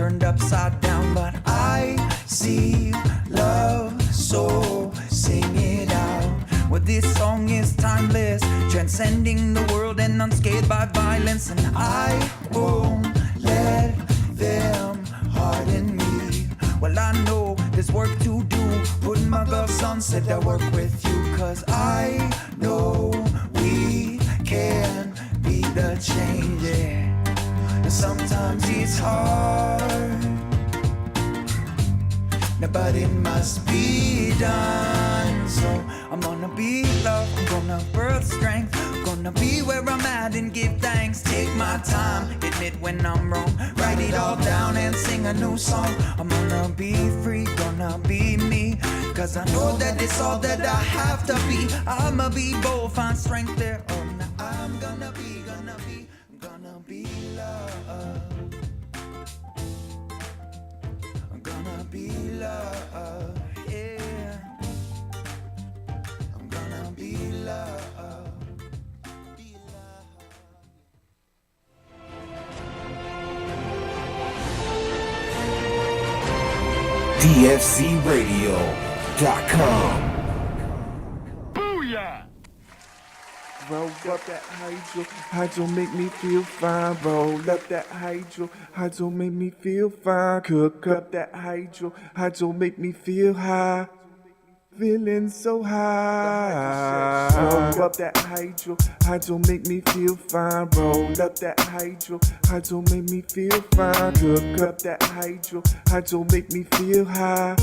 turned upside down, but I see love, so sing it out. Well, this song is timeless, transcending the world and unscathed by violence, and I won't let them harden me. Well, I know there's work to do, putting my gloves on, said I work with you, cause I know we can be the change, yeah. And sometimes it's hard, but it must be done. So I'm gonna be love, I'm gonna birth strength, gonna be where I'm at and give thanks. Take my time, admit when I'm wrong, write it all down and sing a new song. I'm gonna be free, gonna be me, cause I know that it's all that I have to be. I'ma be bold, find strength there. Oh, now I'm gonna be love. I'm gonna be love, yeah. I'm gonna be love. Be love. DFCRadio.com. Booyah! Roll up that hydro make me feel fine. Roll up that hydro make me feel fine. Cook up that hydro make me feel high. Feeling so high. Roll up that hydro make me feel fine. Roll up that hydro make me feel fine. Cook up that hydro make me feel high.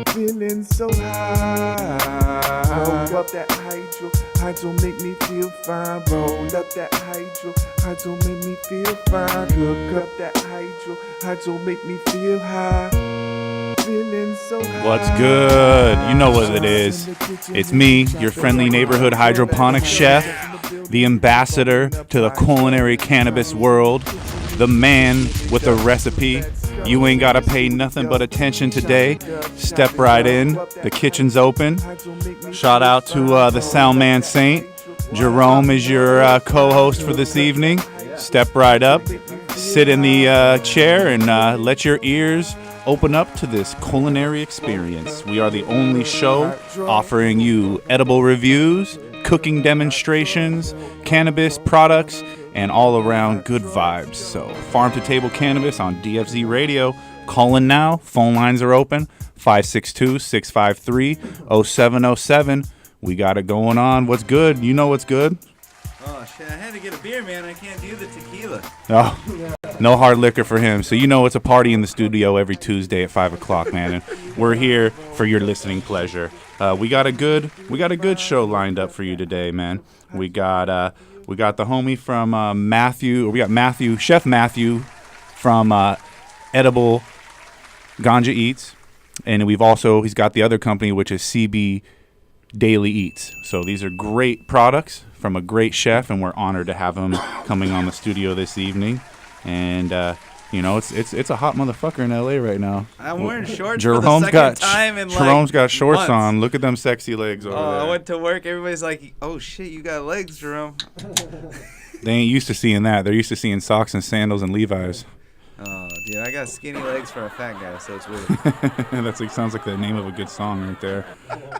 Feeling so high. Roll up that hydro make me feel fine. Roll up that hydro make me feel fine. Cook up that hydro make me feel high. Feeling so high. What's good? You know what it is. It's me, your friendly neighborhood hydroponics chef, the ambassador to the culinary cannabis world, the man with a recipe. You ain't gotta pay nothing but attention today. Step right in. The kitchen's open. Shout out to the sound man Saint. Jerome is your co-host for this evening. Step right up. Sit in the chair and let your ears open up to this culinary experience. We are the only show offering you edible reviews, cooking demonstrations, cannabis products, and all around good vibes. So Farm to Table Cannabis on DFZ Radio. Call in now. Phone lines are open. 562-653-0707. We got it going on. What's good? You know what's good? Oh, shit. I had to get a beer, man. I can't do the tequila. Oh, no hard liquor for him. So you know it's a party in the studio every Tuesday at 5 o'clock, man. And we're here for your listening pleasure. We got a good show lined up for you today, man. We got the homie from Matthew. We got Matthew, Chef Matthew from Edible Ganja Eats. And he's got the other company, which is CB Daily Eats. So these are great products from a great chef, and we're honored to have him coming on the studio this evening. And it's a hot motherfucker in LA right now. I'm wearing shorts for the second time in Jerome's got shorts months. on. Look at them sexy legs over there. I went to work. Everybody's like, "Oh shit, you got legs, Jerome." They ain't used to seeing that. They're used to seeing socks and sandals and Levi's. Oh, dude, I got skinny legs for a fat guy, so it's weird. Sounds like the name of a good song right there.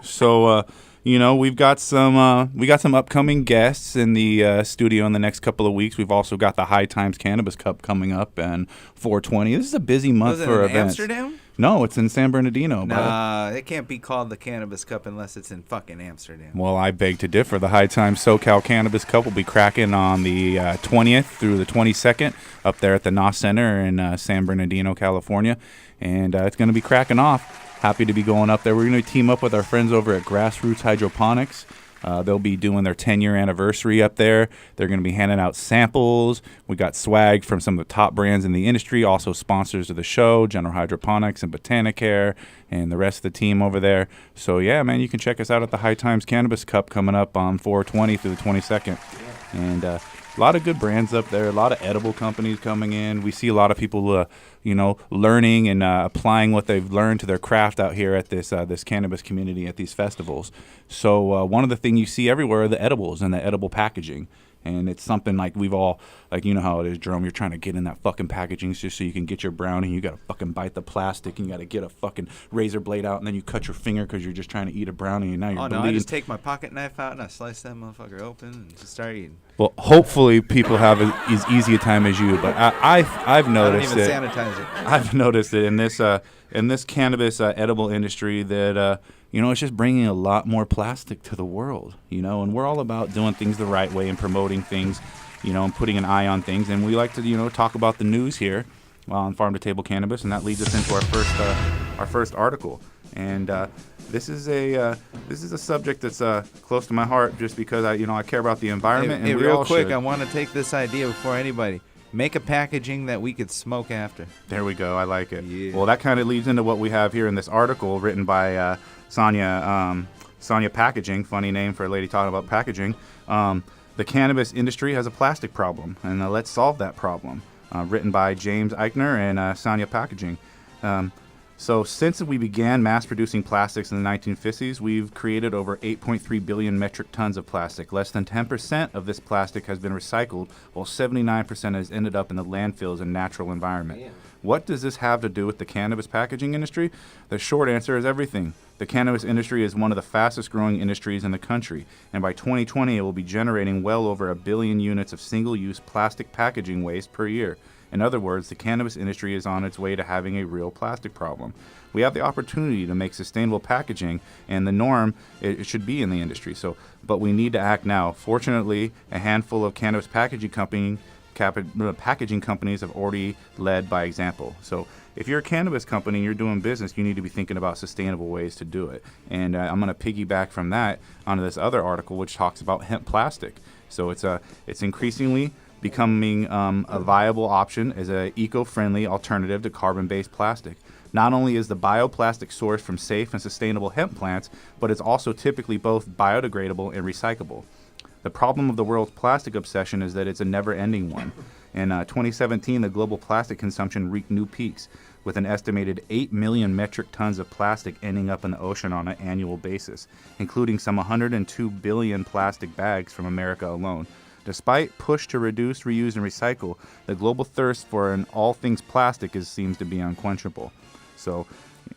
So, we've got some upcoming guests in the studio in the next couple of weeks. We've also got the High Times Cannabis Cup coming up and 420. This is a busy month for events. Amsterdam? No, it's in San Bernardino. Nah, it can't be called the Cannabis Cup unless it's in fucking Amsterdam. Well, I beg to differ. The High Times SoCal Cannabis Cup will be cracking on the 20th through the 22nd up there at the NOS Center in San Bernardino, California. And it's going to be cracking off. Happy to be going up there. We're going to team up with our friends over at Grassroots Hydroponics. They'll be doing their 10-year anniversary up there. They're going to be handing out samples. We got swag from some of the top brands in the industry, also sponsors of the show, General Hydroponics and Botanicare, and the rest of the team over there. So, yeah, man, you can check us out at the High Times Cannabis Cup coming up on 4/20 through the 22nd. And a lot of good brands up there, a lot of edible companies coming in. We see a lot of people, learning and applying what they've learned to their craft out here at this cannabis community at these festivals. So one of the things you see everywhere are the edibles and the edible packaging. And it's something like we've all, like, you know how it is, Jerome, you're trying to get in that fucking packaging just so you can get your brownie. You got to fucking bite the plastic, and you got to get a fucking razor blade out, and then you cut your finger because you're just trying to eat a brownie, and now you're bleeding. I just take my pocket knife out and I slice that motherfucker open and just start eating. Well, hopefully people have as easy a time as you, but I've noticed I don't even sanitize it. I've noticed it in this cannabis edible industry that it's just bringing a lot more plastic to the world, and we're all about doing things the right way and promoting things, and putting an eye on things, and we like to talk about the news here on Farm to Table Cannabis, and that leads us into our first article, and this is a subject that's close to my heart just because I care about the environment. Hey, and we real all quick, should. I want to take this idea before anybody. Make a packaging that we could smoke after. There we go. I like it. Yeah. Well, that kind of leads into what we have here in this article written by Sonia Packaging. Funny name for a lady talking about packaging. The cannabis industry has a plastic problem, and let's solve that problem. Written by James Eichner and Sonia Packaging. So since we began mass producing plastics in the 1950s, we've created over 8.3 billion metric tons of plastic. Less than 10% of this plastic has been recycled, while 79% has ended up in the landfills and natural environment. Damn. What does this have to do with the cannabis packaging industry? The short answer is everything. The cannabis industry is one of the fastest growing industries in the country, and by 2020 it will be generating well over 1 billion units of single-use plastic packaging waste per year. In other words, the cannabis industry is on its way to having a real plastic problem. We have the opportunity to make sustainable packaging, and the norm it should be in the industry. But we need to act now. Fortunately, a handful of cannabis packaging companies have already led by example. So if you're a cannabis company and you're doing business, you need to be thinking about sustainable ways to do it. And I'm going to piggyback from that onto this other article, which talks about hemp plastic. So it's increasingly becoming a viable option as an eco-friendly alternative to carbon-based plastic. Not only is the bioplastic sourced from safe and sustainable hemp plants, but it's also typically both biodegradable and recyclable. The problem of the world's plastic obsession is that it's a never-ending one. In 2017, the global plastic consumption reached new peaks, with an estimated 8 million metric tons of plastic ending up in the ocean on an annual basis, including some 102 billion plastic bags from America alone. Despite push to reduce, reuse, and recycle, the global thirst for all things plastic seems to be unquenchable. So,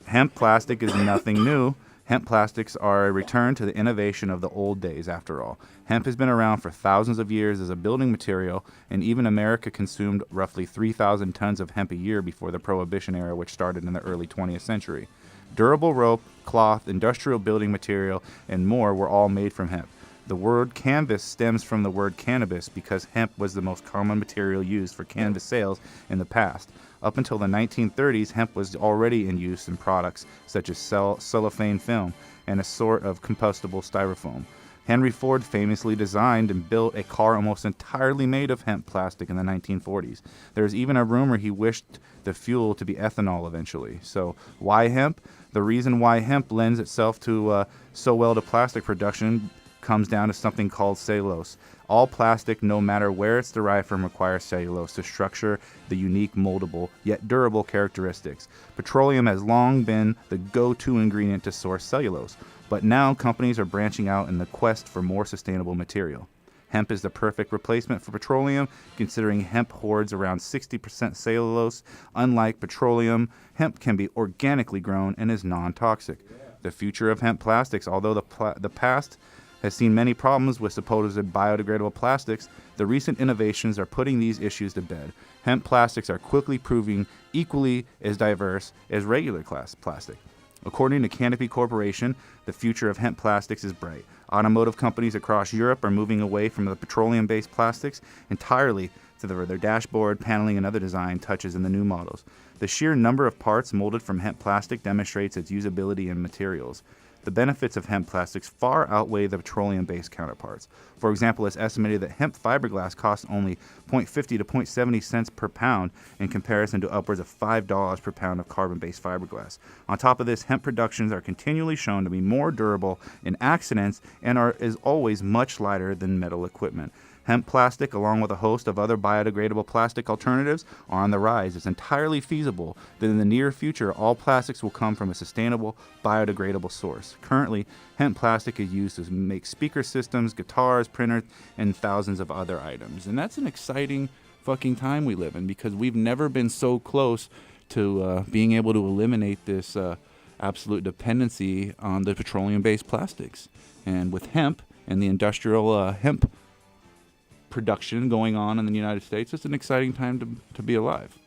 hemp plastic is nothing new. Hemp plastics are a return to the innovation of the old days, after all. Hemp has been around for thousands of years as a building material, and even America consumed roughly 3,000 tons of hemp a year before the Prohibition era, which started in the early 20th century. Durable rope, cloth, industrial building material, and more were all made from hemp. The word canvas stems from the word cannabis because hemp was the most common material used for canvas sails in the past. Up until the 1930s, hemp was already in use in products such as cellophane film and a sort of compostable styrofoam. Henry Ford famously designed and built a car almost entirely made of hemp plastic in the 1940s. There's even a rumor he wished the fuel to be ethanol eventually. So why hemp? The reason why hemp lends itself to so well to plastic production comes down to something called cellulose. All plastic, no matter where it's derived from, requires cellulose to structure the unique moldable yet durable characteristics. Petroleum has long been the go-to ingredient to source cellulose, but now companies are branching out in the quest for more sustainable material. Hemp is the perfect replacement for petroleum, considering hemp hoards around 60% cellulose. Unlike petroleum, hemp can be organically grown and is non-toxic. The future of hemp plastics, although the past has seen many problems with supposed biodegradable plastics, the recent innovations are putting these issues to bed. Hemp plastics are quickly proving equally as diverse as regular plastic. According to Canopy Corporation, the future of hemp plastics is bright. Automotive companies across Europe are moving away from the petroleum-based plastics entirely to their dashboard, paneling, and other design touches in the new models. The sheer number of parts molded from hemp plastic demonstrates its usability in materials. The benefits of hemp plastics far outweigh the petroleum-based counterparts. For example, it's estimated that hemp fiberglass costs only 0.50 to 0.70 cents per pound in comparison to upwards of $5 per pound of carbon-based fiberglass. On top of this, hemp productions are continually shown to be more durable in accidents and is always much lighter than metal equipment. Hemp plastic, along with a host of other biodegradable plastic alternatives, are on the rise. It's entirely feasible that in the near future, all plastics will come from a sustainable, biodegradable source. Currently, hemp plastic is used to make speaker systems, guitars, printers, and thousands of other items. And that's an exciting fucking time we live in, because we've never been so close to being able to eliminate this absolute dependency on the petroleum-based plastics. And with hemp and the industrial hemp production going on in the United States, it's an exciting time to be alive.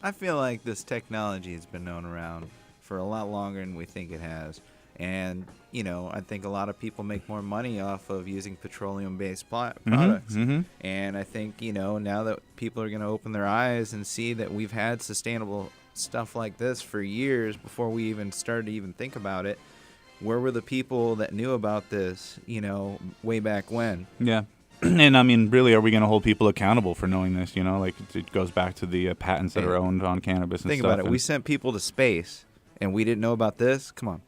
I feel like this technology has been known around for a lot longer than we think it has. And, you know, I think a lot of people make more money off of using petroleum-based products. And I think, you know, now that people are going to open their eyes and see that we've had sustainable stuff like this for years before we even started to even think about it, where were the people that knew about this, you know, way back when? Yeah. And I mean, really, are we going to hold people accountable for knowing this? You know, like it goes back to the patents that are owned on cannabis and Think stuff. about it. We sent people to space, and we didn't know about this. Come on.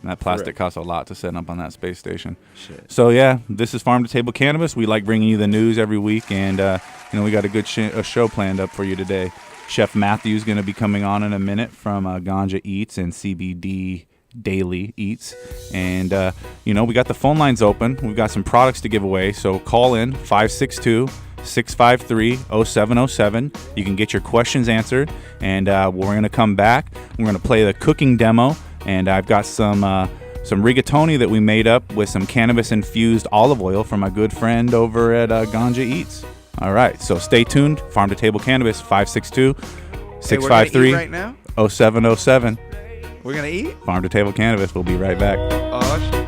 That plastic costs a lot to set up on that space station. Shit. So yeah, this is Farm to Table Cannabis. We like bringing you the news every week, and you know, we got a good show planned up for you today. Chef Matthew's going to be coming on in a minute from Ganja Eats and CBD Daily Eats. And, you know, we got the phone lines open. We've got some products to give away. So call in 562-653-0707. You can get your questions answered. And we're going to come back. We're going to play the cooking demo. And I've got some rigatoni that we made up with some cannabis-infused olive oil from my good friend over at Ganja Eats. All right. So stay tuned. Farm to Table Cannabis, 562-653-0707. Right now? 0707. We're going to eat? Farm to Table Cannabis. We'll be right back. Oh, shit.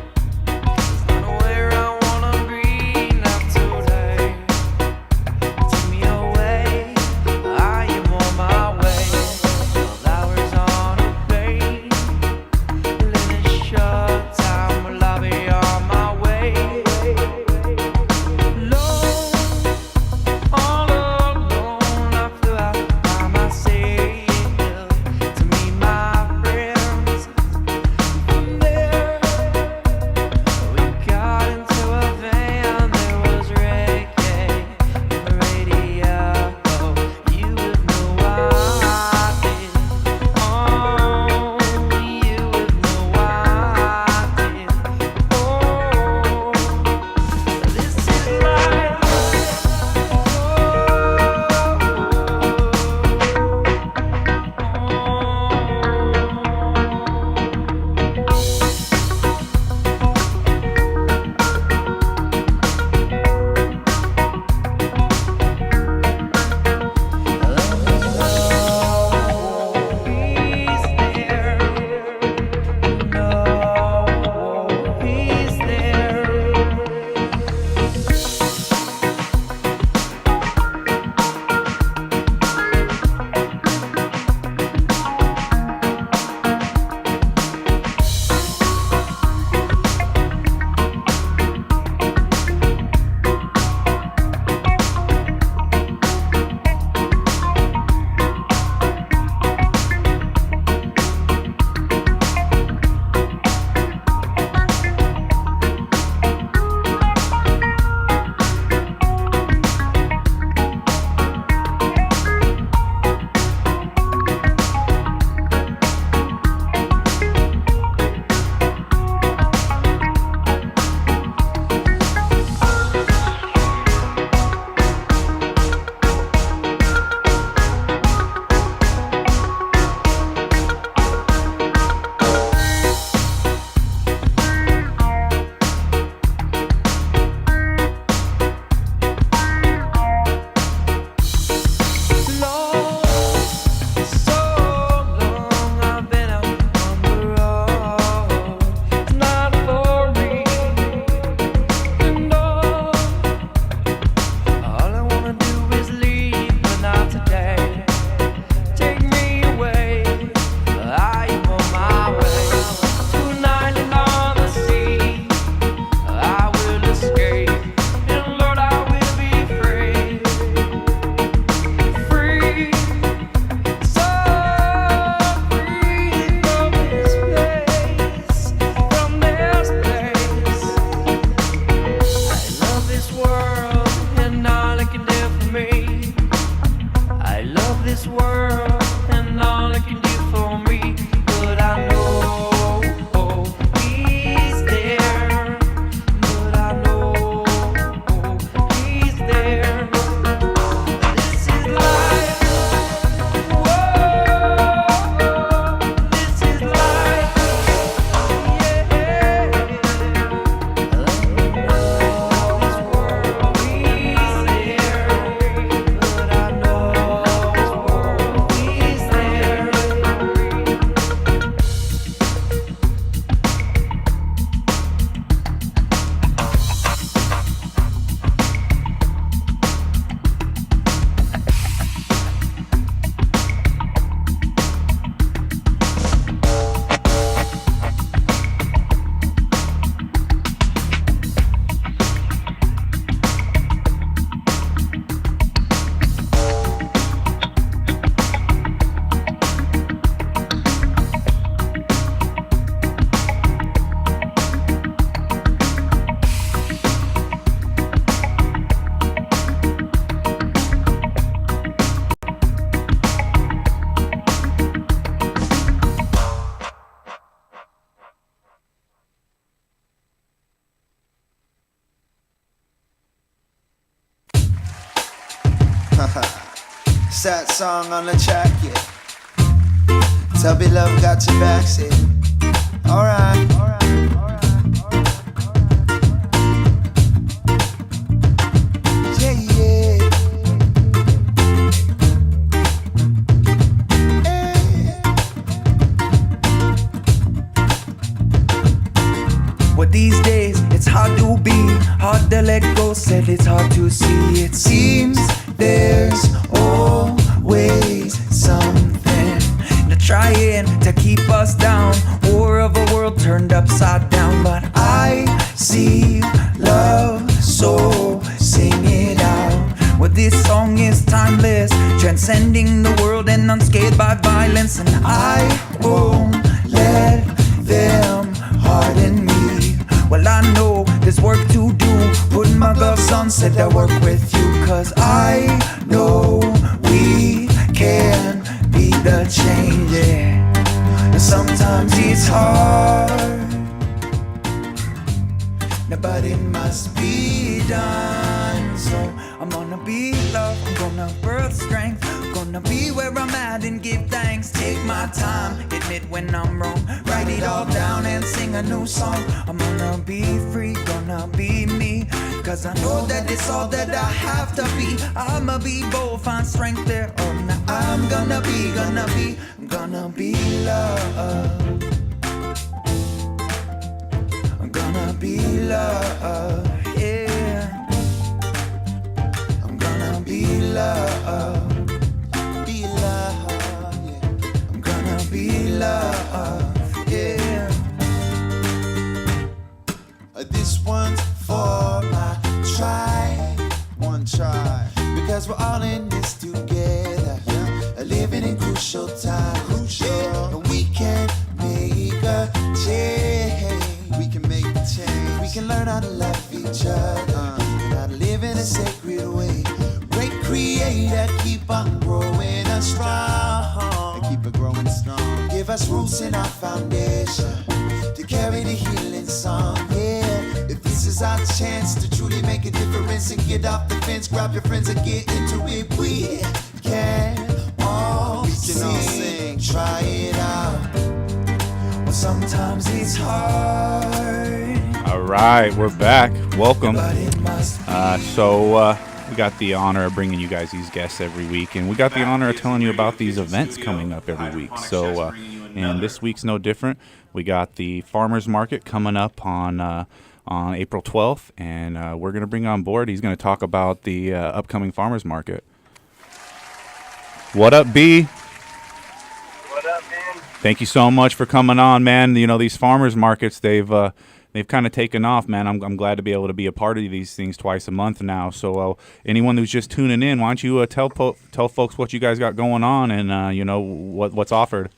this world and all it can do for me. But I know he's there. But I know he's there. This is life. Whoa, this is life. Yeah. This world he's there. But I know this world he's there. Sad song on the track, yeah. Tubby Love got your back, say. Alright, alright, alright, alright. Yeah, yeah. Well, these days it's hard to be, hard to let go, said it's hard to see. It seems there's always something to trying to keep us down. War of a world turned upside down. But I see love, so sing it out. Well, this song is timeless, transcending the world and unscathed by violence. And I won't let them harden me. Well, I know there's work to do. Put my gloves on, said I work with you. Cause I know we can be the change, yeah. And sometimes it's hard, but it must be done. So I'm gonna be love, I'm gonna birth strength, gonna be where I'm at and give thanks. Take my time, admit when I'm wrong, write it all down and sing a new song. I'm gonna be free, gonna be me, cause I know that it's all that I have to be. I'ma be bold, find strength there. Oh, now I'm gonna be love. I'm gonna be love, yeah. I'm gonna be love. Be love, yeah. I'm gonna be love, yeah. This one's for my tribe, one tribe. Because we're all in this together, living in crucial times. And we can make a change. We can make a change. We can learn how to love each other, and how to live in a sacred way. Great Creator, keep on growing us strong. Keep it growing strong. Give us roots in our foundation to carry the healing song, yeah. If this is our chance to truly make a difference and get off the fence, grab your friends and get into it. We can all sing. Try it out. Well, sometimes it's hard. All right, we're back. Welcome. But it must be. We got the honor of bringing you guys these guests every week, and we got the honor of telling you about these events coming up every week. So, and this week's no different. We got the Farmers Market coming up on April 12th, and we're going to bring on board. He's going to talk about the upcoming Farmers Market. What up, B? What up, man? Thank you so much for coming on, man. You know, these farmers markets, they've kind of taken off, man. I'm glad to be able to be a part of these things twice a month now. So anyone who's just tuning in, why don't you tell folks what you guys got going on and you know what's offered.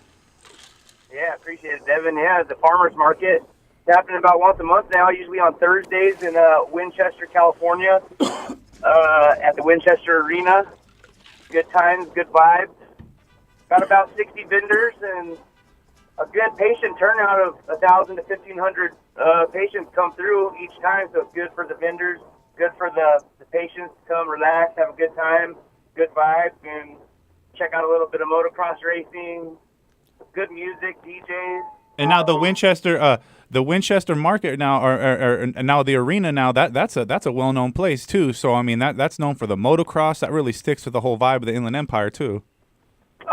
Yeah, appreciate it, Devin. Yeah, the farmers market. It's happening about once a month now, usually on Thursdays in Winchester, California, at the Winchester Arena. Good times, good vibes. got about 60 vendors and a good patient turnout of 1,000 to 1,500 patients come through each time. So it's good for the vendors, good for the patients to come relax, have a good time, good vibes, and check out a little bit of motocross racing, good music, DJs. And now the Winchester Market now, or now the arena now, that's a well-known place too. So I mean that's known for the motocross. That really sticks to the whole vibe of the Inland Empire too.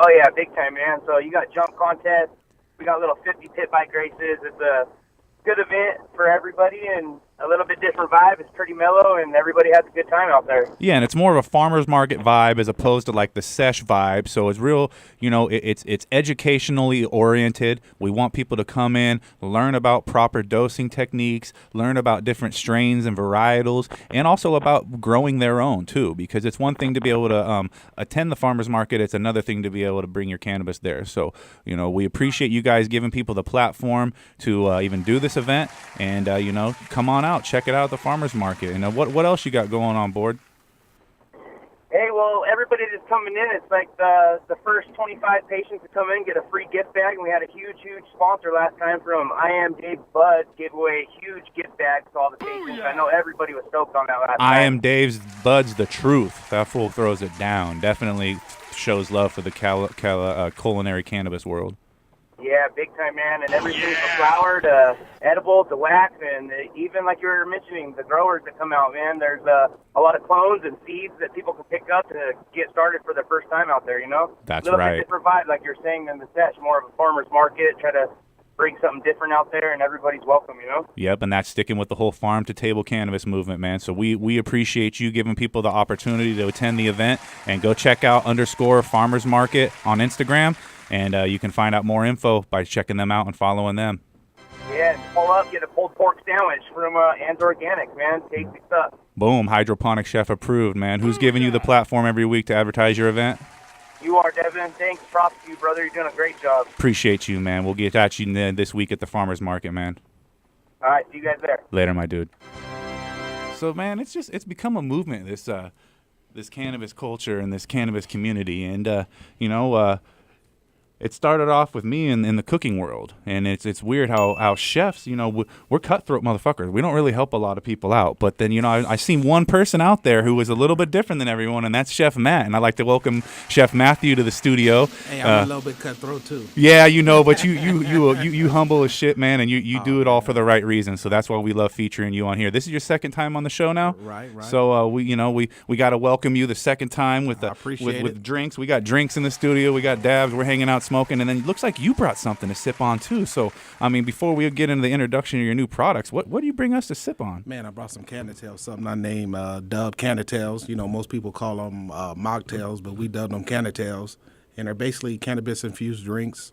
Oh yeah, big time, man. So you got jump contests. We got little 50 pit bike races. It's a good event for everybody and a little bit different vibe. It's pretty mellow and everybody has a good time out there. Yeah, and it's more of a farmer's market vibe as opposed to like the sesh vibe. So it's real, it's educationally oriented. We want people to come in, learn about proper dosing techniques, learn about different strains and varietals, and also about growing their own too. Because it's one thing to be able to attend the farmer's market. It's another thing to be able to bring your cannabis there. So, we appreciate you guys giving people the platform to even do this event. And, come on out, check it out at the farmer's market. And what else you got going on board? Hey, well, everybody that's coming in, it's like the first 25 patients that come in get a free gift bag, and we had a huge sponsor last time from I Am Dave Buds gave away huge gift bags to all the patients. I know everybody was stoked on that last time. I Am Dave's Buds the truth. That fool throws it down. Definitely shows love for the culinary cannabis world. Yeah, big time, man. And everything from flower to edible to wax, and even like you were mentioning, the growers that come out, man. There's a lot of clones and seeds that people can pick up to get started for their first time out there, That's a little right. bit different vibe, like you're saying, than the sesh, more of a farmer's market, try to bring something different out there, and everybody's welcome, Yep, and that's sticking with the whole Farm to Table Cannabis movement, man. So we appreciate you giving people the opportunity to attend the event, and go check out _Farmers Market on Instagram. And you can find out more info by checking them out and following them. Yeah, and pull up, get a pulled pork sandwich from Ann's Organic, man. Tasty stuff. Boom, hydroponic chef approved, man. Who's giving you the platform every week to advertise your event? You are, Devin. Thanks. Props to you, brother. You're doing a great job. Appreciate you, man. We'll get at you this week at the farmer's market, man. All right, see you guys there. Later, my dude. So, man, it's become a movement, this cannabis culture and this cannabis community. And, it started off with me in the cooking world, and it's weird how chefs, we're cutthroat motherfuckers. We don't really help a lot of people out. But then, I seen one person out there who was a little bit different than everyone, and that's Chef Matt. And I'd like to welcome Chef Matthew to the studio. Hey, I'm a little bit cutthroat too. Yeah, but you humble as shit, man, and you do it all for the right reasons. So that's why we love featuring you on here. This is your second time on the show now, right? So we got to welcome you the second time with drinks. We got drinks in the studio. We got dabs. We're hanging out smoking, and then it looks like you brought something to sip on too. So I mean, before we get into the introduction of your new products, what do you bring us to sip on? Man, I brought some Cannatails, something I named dubbed Cannatails. Most people call them mocktails, but we dubbed them Cannatails, and they're basically cannabis infused drinks.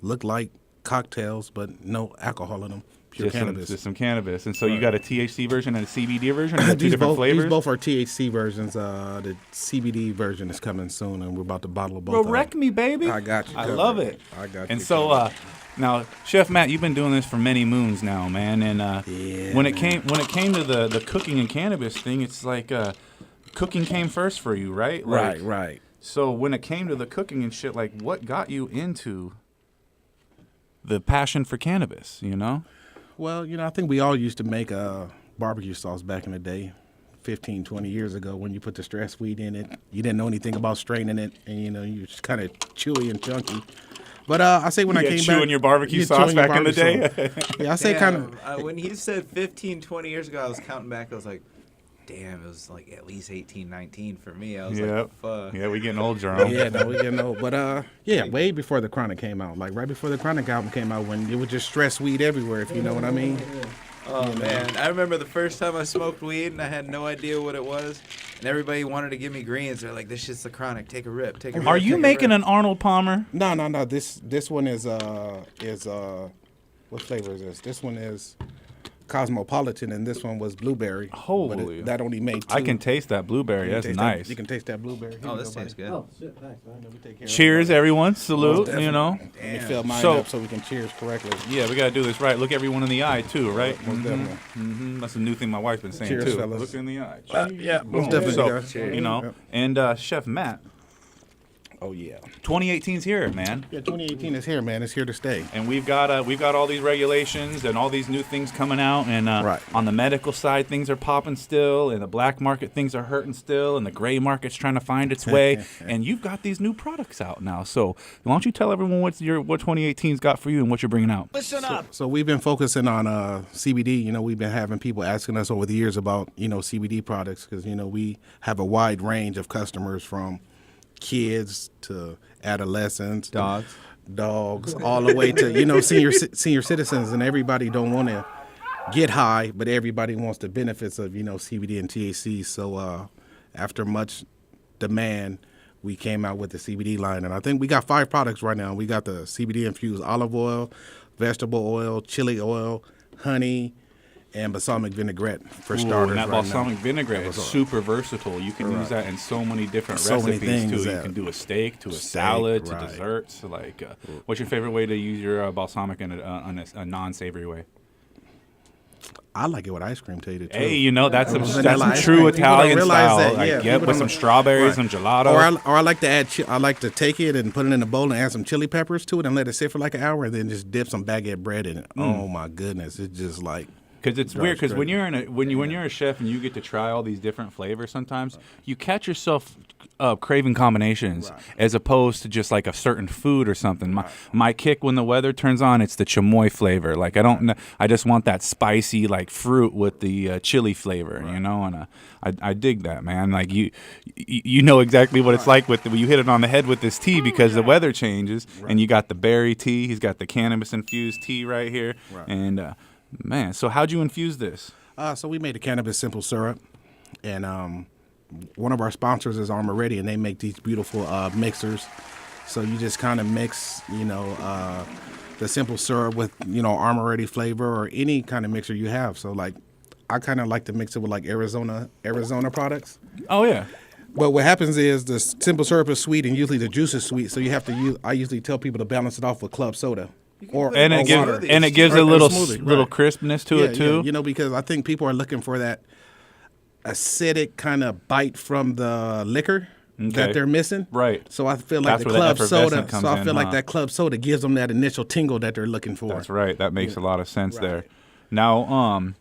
Look like cocktails, but no alcohol in them. Pure cannabis. Just some cannabis. And so you got a THC version and a CBD version? And two different flavors? These both are THC versions. The CBD version is coming soon, and we're about to bottle both. Bro, wreck me, baby. I got you. I love it. I got you. And so, now, Chef Matt, you've been doing this for many moons now, man. And when it came to the cooking and cannabis thing, it's like cooking came first for you, right? Right. So when it came to the cooking and shit, like what got you into the passion for cannabis, Well, I think we all used to make barbecue sauce back in the day, 15, 20 years ago, when you put the stress weed in it. You didn't know anything about straining it, and, you were just kind of chewy and chunky. But I say when I came back... chewing your barbecue sauce back in the day? Yeah, I say kind of... when he said 15, 20 years ago, I was counting back. I was like, damn, it was like at least 18, 19 for me. I was like, fuck. Yeah, we getting old, Jerome. Yeah, no, we getting old. But, way before the Chronic came out. Like, right before the Chronic album came out, when it was just stress weed everywhere, if you know what I mean. Oh, man. I remember the first time I smoked weed, and I had no idea what it was. And everybody wanted to give me greens. They're like, this shit's the Chronic. Take a rip. Are you making an Arnold Palmer? No. This one is what flavor is this? This one is Cosmopolitan, and this one was blueberry. Holy. That only made two. I can taste that blueberry. That's nice. You can taste that blueberry. Oh, this tastes good. Oh, shit, thanks. Cheers, everyone. Salute, Let me fill mine up so we can cheers correctly. Yeah, we got to do this right. Look everyone in the eye, too, right? Most definitely. Mm-hmm. That's a new thing my wife's been saying, Cheers, too. fellas. Look in the eye. Yeah, most definitely. So, and Chef Matt, Oh yeah. 2018's here, man. Yeah, 2018 is here, man. It's here to stay. And we've got all these regulations and all these new things coming out. And Right. on the medical side, things are popping still. And the black market, things are hurting still. And the gray market's trying to find its way. And you've got these new products out now. So why don't you tell everyone what 2018's got for you and what you're bringing out? So we've been focusing on CBD. You know, we've been having people asking us over the years about, you know, CBD products because, you know, we have a wide range of customers from kids to adolescents, dogs, all the way to, you know, senior citizens, and everybody don't want to get high, but everybody wants the benefits of, you know, CBD and THC. So after much demand, we came out with the CBD line, and I think we got 5 products right now. We got the CBD infused olive oil, vegetable oil, chili oil, honey, and balsamic vinaigrette for starters. And that right balsamic now. vinaigrette is super versatile. You can use that in so many different So many recipes things too. You that- can do a steak, to a Steak, salad, to right. desserts. Like, what's your favorite way to use your balsamic in a non-savory way? I like it with ice cream, tell you the truth. Hey, you know that's some Vanilla ice true cream. People don't Italian realize style. that, Like, yeah. yep, People with don't some know- strawberries, right. some gelato. Or I like to add. I like to take it and put it in a bowl and add some chili peppers to it and let it sit for like an hour and then just dip some baguette bread in it. Oh my goodness, it's just like. Because it's Drives weird. Because when crazy. when you're a chef and you get to try all these different flavors, sometimes you catch yourself craving combinations as opposed to just like a certain food or something. My kick when the weather turns on, it's the chamoy flavor. Like I just want that spicy like fruit with the chili flavor, you know. And I dig that, man. Like you know exactly what it's like when you hit it on the head with this tea because the weather changes and you got the berry tea. He's got the cannabis infused tea right here, and. Man, so how'd you infuse this? So we made a cannabis simple syrup, and one of our sponsors is Armor Ready, and they make these beautiful mixers. So you just kind of mix, you know, the simple syrup with, you know, Armor Ready flavor or any kind of mixer you have. So like, I kind of like to mix it with like Arizona products. Oh yeah. But what happens is the simple syrup is sweet, and usually the juice is sweet. So you have to use. I usually tell people to balance it off with club soda. And it gives Or a little smoothie, little right. crispness to it too. Yeah, you know, because I think people are looking for that acidic kind of bite from the liquor Okay. that they're missing. Right. So I feel like That's the where the club soda. effervescent comes So I in, feel like huh? that club soda gives them that initial tingle that they're looking for. That's right. That makes a lot of sense there. Now,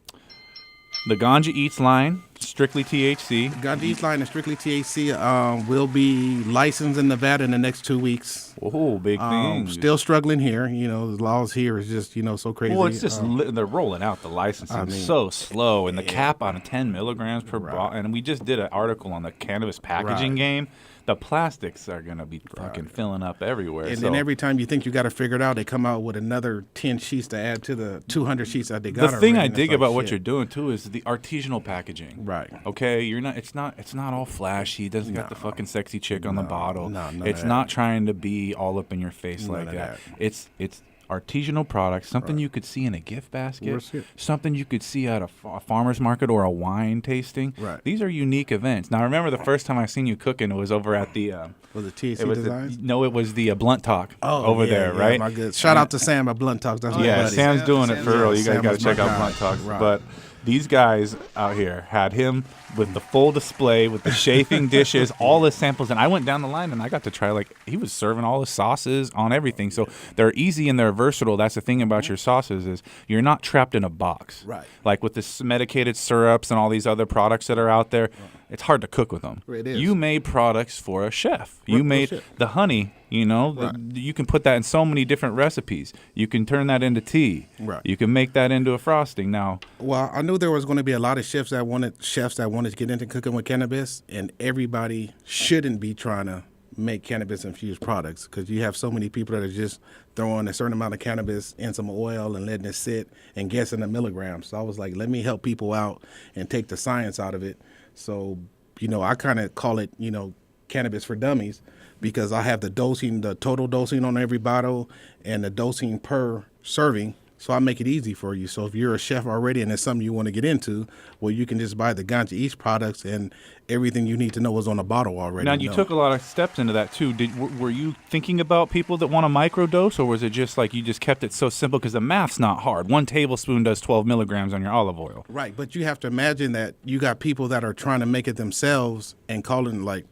the Ganja Eats line, strictly THC. Gandhi's line is strictly THC. Will be licensed in Nevada in the next 2 weeks. Oh, big thing. Still struggling here. You know, the laws here is just, you know, so crazy. Well, it's just they're rolling out the licensing so slow, and the cap on 10 milligrams per bottle. And we just did an article on the cannabis packaging Right. game. The plastics are gonna be fucking filling up everywhere. And so then every time you think you got to figure it out, they come out with another 10 sheets to add to the 200 sheets that they got. the thing already, I and it's dig like, about what shit. you're doing too is the artisanal packaging. Right. Okay, you're not. It's not all flashy. It doesn't got the fucking sexy chick on the bottle. no, none of it's that. not trying to be all up in your face None like of that. that. It's artisanal products, something you could see in a gift basket, Where's it? something you could see at a farmer's market or a wine tasting. Right. These are unique events. Now, I remember the first time I seen you cooking, it was over at the. Was it THC It was Designs? it was the Blunt Talk over yeah, there, yeah, right? My good. Shout out to Sam at Blunt Talks. That's my Yeah, buddy. Sam's doing it for real. You guys Sam got to is my check out guy. Blunt Talks. Right. But these guys out here had him with the full display, with the chafing dishes, all his samples. And I went down the line and I got to try, like, he was serving all his sauces on everything. So they're easy and they're versatile. That's the thing about your sauces is you're not trapped in a box. Right. Like with this medicated syrups and all these other products that are out there, it's hard to cook with them. It is. You made products for a chef. You Real made shit. the honey, you know, you can put that in so many different recipes. You can turn that into tea. Right. You can make that into a frosting. Now, Well, I knew there was going to be a lot of chefs that wanted to get into cooking with cannabis, and everybody shouldn't be trying to make cannabis infused products because you have so many people that are just throwing a certain amount of cannabis in some oil and letting it sit and guessing the milligrams. So I was like, let me help people out and take the science out of it. So, you know, I kind of call it, you know, cannabis for dummies because I have the dosing, the total dosing on every bottle and the dosing per serving. So I make it easy for you. So if you're a chef already and it's something you want to get into, well, you can just buy the Ganja Eats products and everything you need to know is on the bottle already. now you took a lot of steps into that too. Were you thinking about people that want to microdose, or was it just like you just kept it so simple because the math's not hard? 1 tablespoon does 12 milligrams on your olive oil. Right, but you have to imagine that you got people that are trying to make it themselves and calling like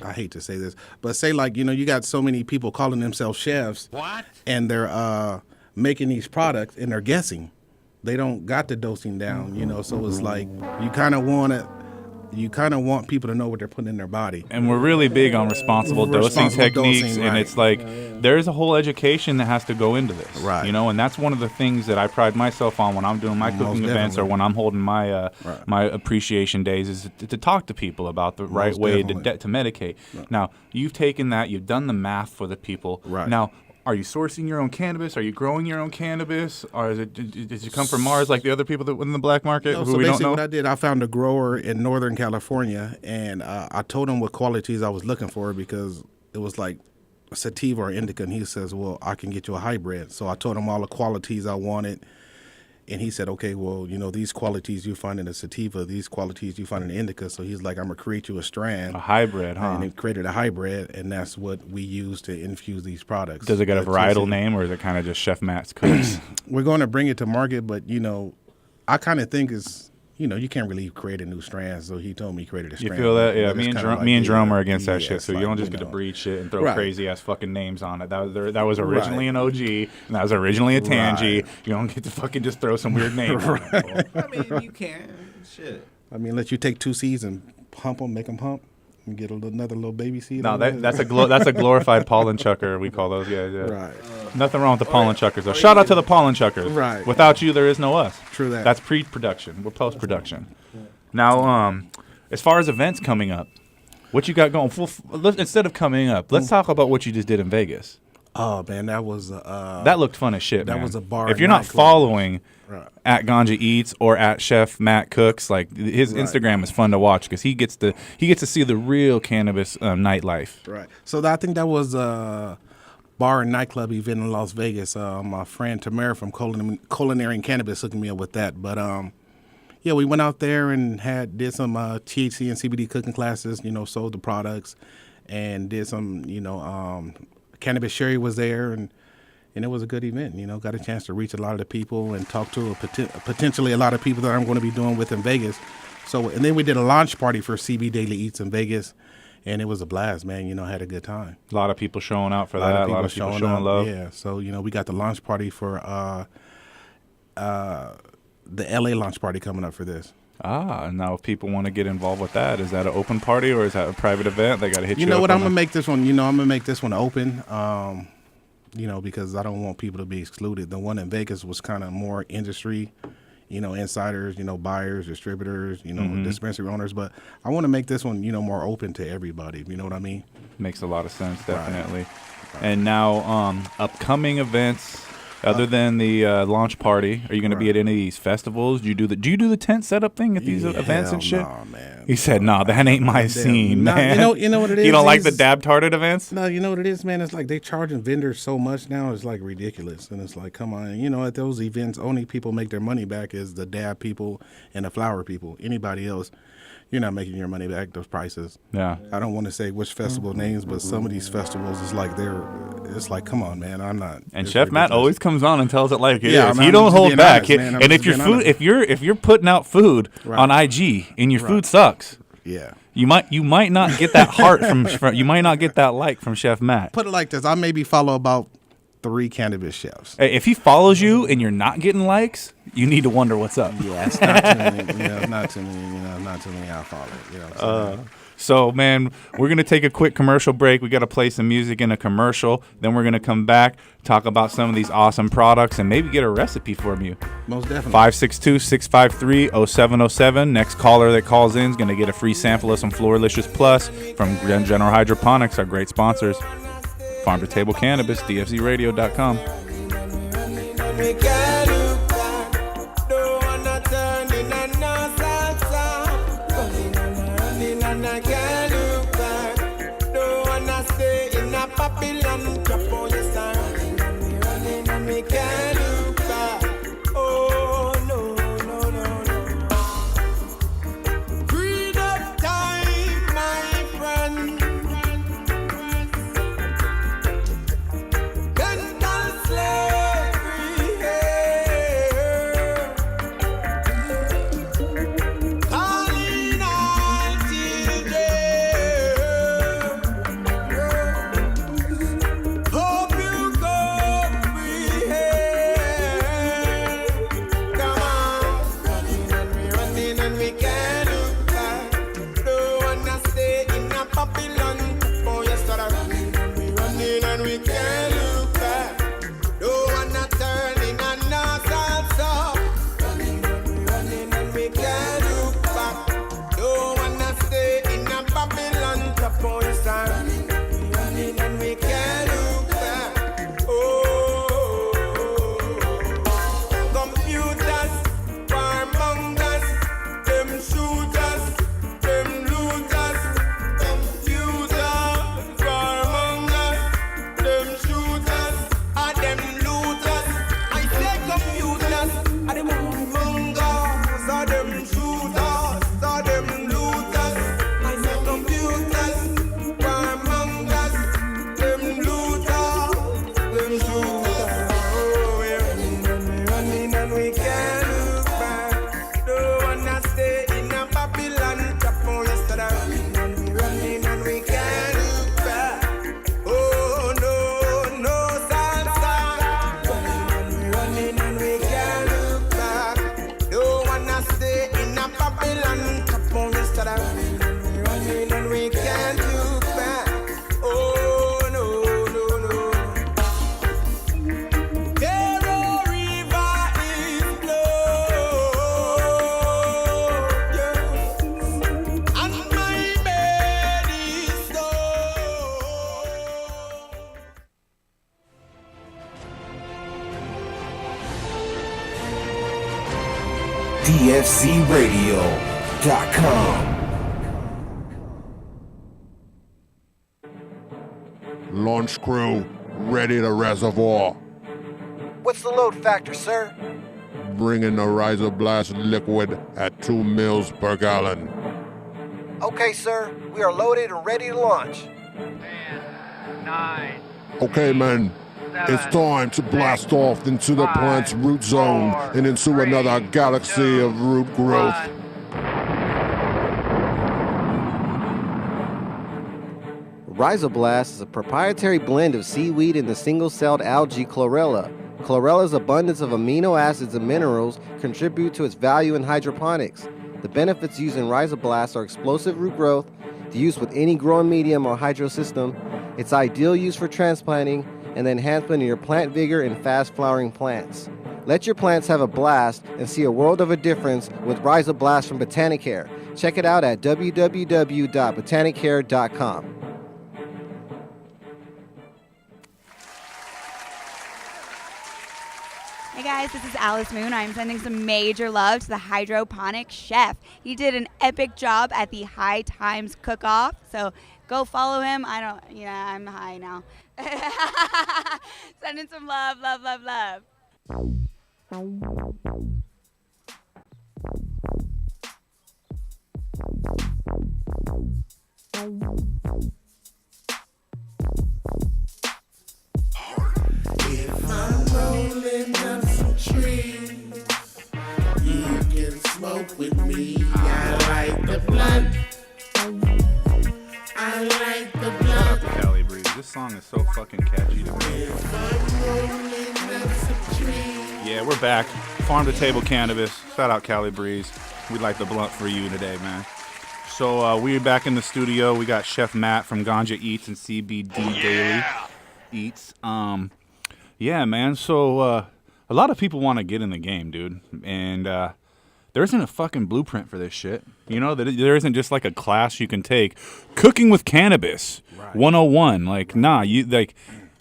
I hate to say this, but say like, you got so many people calling themselves chefs. What? And they're making these products and they're guessing. They don't got the dosing down, so it's like you kind of want people to know what they're putting in their body. And we're really big on responsible dosing techniques, dosing, and right. it's like there's a whole education that has to go into this, Right. And that's one of the things that I pride myself on when I'm doing my cooking events or when I'm holding my my appreciation days is to talk to people about the right way to medicate. Right. Now, you've taken that, you've done the math for the people. Right. Now, are you sourcing your own cannabis? Are you growing your own cannabis? Or did you come from Mars like the other people that were in the black market No, who so we don't basically know? what I did, I found a grower in Northern California, and I told him what qualities I was looking for because it was like sativa or indica, and he says, well, I can get you a hybrid. So I told him all the qualities I wanted, and he said, okay, well, these qualities you find in a sativa, these qualities you find in the indica. So he's like, I'm going to create you a strand. A hybrid, huh? And he created a hybrid, and that's what we use to infuse these products. Does it get a varietal name, or is it kind of just Chef Matt's cooks? We're going to bring it to market, but, I kind of think it's, you can't really create a new strand. So he told me he created a strand. You feel that? Yeah, But it's kinda me and like, Jerome are against that yeah, shit. it's So you like, don't just get to breed shit and throw Right. crazy ass fucking names on it. That was originally an OG, and that was originally a Tangy. Right. You don't get to fucking just throw some weird name on it. I mean, you can. Shit. I mean, let you take 2 seeds and pump them, make them hump, and get another little baby seed. No, on there. that's a glorified pollen chucker. We call those guys. Yeah. Right. Nothing wrong with the pollen chuckers though. Shout out to the pollen chuckers. Right. Without you, there is no us. True that. That's pre-production. We're post-production. Now, as far as events coming up, what you got going? Instead of coming up, let's talk about what you just did in Vegas. Oh man, that was That looked fun as shit, that man. was a bar If you're not nightclub. following Right. at Ganja Eats or at Chef Matt Cooks, like his Instagram is fun to watch because he gets to see the real cannabis nightlife. right. So I think that was a bar and nightclub event in Las Vegas. My friend Tamara from Culinary and Cannabis hooked me up with that. But yeah, we went out there and did some THC and CBD cooking classes. Sold the products and did some. Cannabis Sherry was there and it was a good event. Got a chance to reach a lot of the people and talk to potentially a lot of people that I'm going to be doing with in Vegas. So and then we did a launch party for CB Daily Eats in Vegas. And it was a blast, man. I had a good time. A lot of people showing out for that. A lot of people showing up. love. Yeah. So, we got the launch party for the LA launch party coming up for this. And now if people want to get involved with that, is that an open party or is that a private event? They got to hit you. You know up what? on I'm going to make this one, I'm going to make this one open, because I don't want people to be excluded. The one in Vegas was kind of more industry, insiders, buyers, distributors, dispensary owners. But I want to make this one, more open to everybody. You know what I mean? Makes a lot of sense, definitely. Right. And now, upcoming events. Other than the launch party, are you going to be at any of these festivals? Do you do the tent setup thing at these events and shit? No, man. He said, "No, that ain't my scene, man." You know what it is? You don't like the dab tarted events? No, you know what it is, man. It's like they charging vendors so much now. It's like ridiculous, and it's like, come on. At those events, only people make their money back is the dab people and the flower people. Anybody else, you're not making your money back. Those prices. Yeah. I don't want to say which festival names, but some of these festivals is like it's like, come on, man. I'm not. And Chef Matt always comes on and tells it like it Yeah, is. man, He I'm don't just hold being back. honest, man. I'm And if just your being food, honest. if you're putting out food Right. on IG and your Right. food sucks, Yeah. you might not get that heart from you might not get that like from Chef Matt. Put it like this: I maybe follow about 3 cannabis chefs. Hey, if he follows you and you're not getting likes, you need to wonder what's up. Yeah, it's not too many. Not too many. Not too many I follow. What I'm saying? So, man, we're going to take a quick commercial break. We got to play some music in a commercial. Then we're going to come back, talk about some of these awesome products, and maybe get a recipe from you. Most definitely. 562-653-0707. Next caller that calls in is going to get a free sample of some Floralicious Plus from General Hydroponics, our great sponsors. Farm to Table Cannabis, dfzradio.com. DFCRadio.com. Launch crew, ready to reservoir. What's the load factor, sir? Bring in the Riser Blast liquid at 2 mils per gallon. Okay, sir. We are loaded and ready to launch. 10, 9. Okay, men. It's time to blast off into the plant's root zone and into another galaxy of root growth. Rhizoblast is a proprietary blend of seaweed and the single-celled algae chlorella. Chlorella's abundance of amino acids and minerals contribute to its value in hydroponics. The benefits used in Rhizoblast are explosive root growth, the use with any growing medium or hydro system, its ideal use for transplanting, and the enhancement of your plant vigor in fast-flowering plants. Let your plants have a blast and see a world of a difference with Rhizoblast from Botanicare. Check it out at www.botanicare.com. Hey guys, this is Alice Moon. I'm sending some major love to the hydroponic chef. He did an epic job at the High Times Cook-Off, so go follow him. I'm high now. Sending some love, love, love, love. If I'm rolling up some trees, you can smoke with me. I like the blunt. I like the Shout out blunt. to Cali Breeze. This song is so fucking catchy to me. If I'm rolling up some trees. Yeah, we're back. Farm to Table Cannabis. Shout out Cali Breeze. We'd like the blunt for you today, man. So we're back in the studio. We got Chef Matt from Ganja Eats and CBD Daily Eats. Yeah, man. So a lot of people want to get in the game, dude. And there isn't a fucking blueprint for this shit. You know, there isn't just like a class you can take. Cooking with Cannabis 101. Like, nah,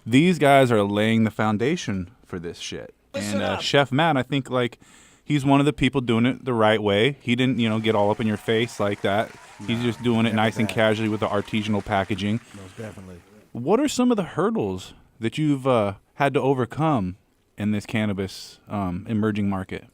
these guys are laying the foundation for this shit. And Chef Matt, I think, like, he's one of the people doing it the right way. He didn't, get all up in your face like that. He's just doing it nice and casually with the artisanal packaging. Most definitely. What are some of the hurdles that you've had to overcome in this cannabis emerging market?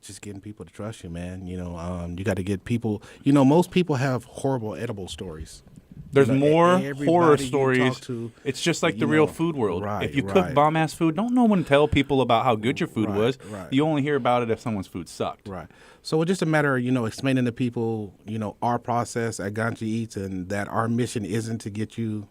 Just getting people to trust you, man. You got to get people. Most people have horrible edible stories. There's more everybody horror you stories. talk to, It's just like the real food world. right, If you cook right. bomb-ass food, don't no one tell people about how good your food was. right. You only hear about it if someone's food sucked. Right. So it's just a matter of, explaining to people, our process at Ganja Eats and that our mission isn't to get you,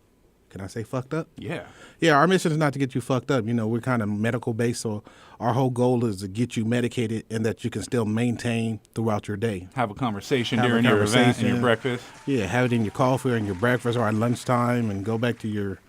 can I say fucked up? Yeah. Yeah, our mission is not to get you fucked up. We're kind of medical based, so our whole goal is to get you medicated and that you can still maintain throughout your day. Have a conversation Have a during your event and conversation. your breakfast. Yeah, have it in your coffee or in your breakfast or at lunchtime and go back to your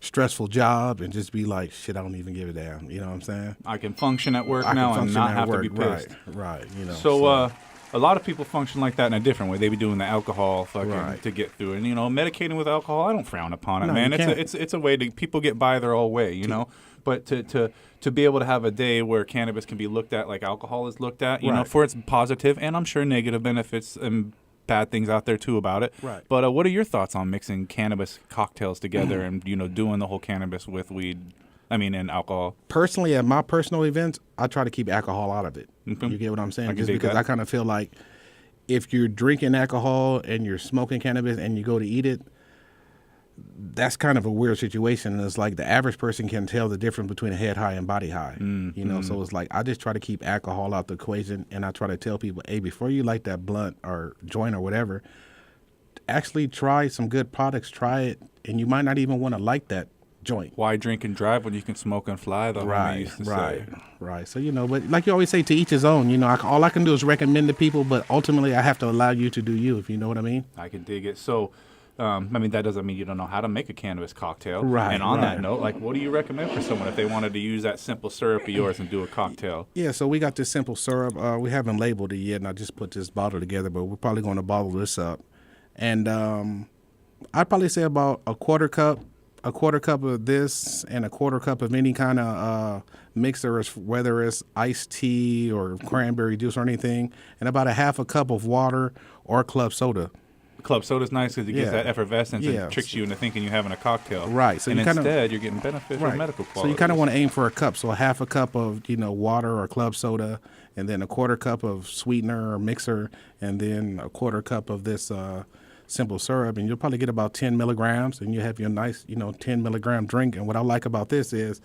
stressful job and just be like, shit, I don't even give a damn. You know what I'm saying? I can function at work I can now and function not at have work. to be pissed. Right. So, a lot of people function like that in a different way. They be doing the alcohol fucking Right. to get through it. And, medicating with alcohol, I don't frown upon it, No, man. you can't. It's a way to people get by their own way, know. But to be able to have a day where cannabis can be looked at like alcohol is looked at, you know, Right. for its positive and I'm sure negative benefits and bad things out there too about it. Right. But what are your thoughts on mixing cannabis cocktails together and doing the whole cannabis with weed? And alcohol. Personally, at my personal events, I try to keep alcohol out of it. Okay. You get what I'm saying? I can Just dig because that. I kind of feel like if you're drinking alcohol and you're smoking cannabis and you go to eat it, that's kind of a weird situation. And it's like the average person can tell the difference between a head high and body high. So it's like I just try to keep alcohol out the equation, and I try to tell people, hey, before you light that blunt or joint or whatever, actually try some good products. Try it, and you might not even want to like that joint. Why drink and drive when you can smoke and fly? The homie used to say. Right. So, but like you always say, to each his own. All I can do is recommend to people, but ultimately I have to allow you to do you, if you know what I mean. I can dig it. So, that doesn't mean you don't know how to make a cannabis cocktail. Right, And on that right. note, what do you recommend for someone if they wanted to use that simple syrup of yours and do a cocktail? Yeah, so we got this simple syrup. We haven't labeled it yet, and I just put this bottle together, but we're probably going to bottle this up. And I'd probably say about a quarter cup a quarter cup of this and a quarter cup of any kind of mixer, whether it's iced tea or cranberry juice or anything, and about a half a cup of water or club soda. Club soda's nice because it gives Yeah. that effervescence Yeah. and tricks you into thinking you're having a cocktail. Right. So and you kinda- instead, you're getting beneficial medical So quality. you kind of want to aim for a cup. So a half a cup of, water or club soda, and then a quarter cup of sweetener or mixer, and then a quarter cup of this simple syrup. And you'll probably get about 10 milligrams, and you have your nice, 10 milligram drink. And what I like about this is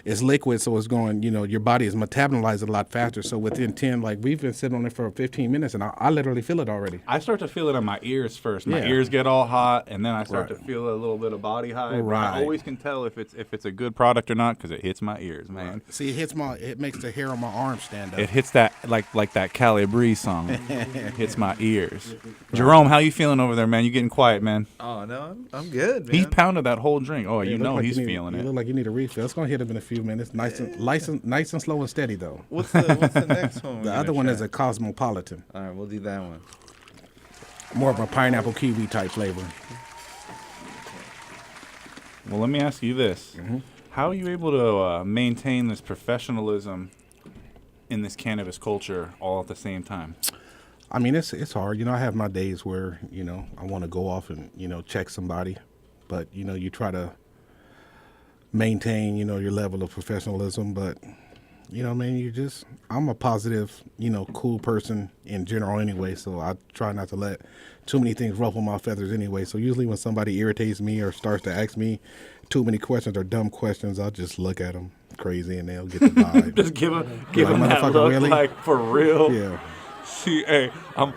it's liquid, so it's going, your body is metabolizing a lot faster. So within 10, like we've been sitting on it for 15 minutes, and I literally feel it already. I start to feel it in my ears first. My Yeah. ears get all hot, and then I start Right. to feel a little bit of body high. But Right. I always can tell if it's a good product or not because it hits my ears, man. See, it makes the hair on my arm stand up. It hits that like that Cali Breeze song. It hits my ears. Jerome, how you feeling over there, man? You getting quiet, man? Oh no, I'm good, man. He pounded that whole drink. Oh, Yeah, you it look know like he's you need- feeling You it. look like you need a refill. It's gonna hit him in a few minutes. Nice and slow and steady though. What's the next one? The other one is a cosmopolitan, All right, we'll do that one. more of a pineapple kiwi type flavor. Well, let me ask you this: How are you able to maintain this professionalism in this cannabis culture all at the same time? I mean, it's hard. I have my days where I want to go off and check somebody, but you try to maintain your level of professionalism. But man, I'm a positive, cool person in general anyway. So I try not to let too many things ruffle my feathers anyway. So usually when somebody irritates me or starts to ask me too many questions or dumb questions, I'll just look at them crazy and they'll get the vibe. Just give him that motherfucker, look, really? like for real. Yeah. See, hey, I'm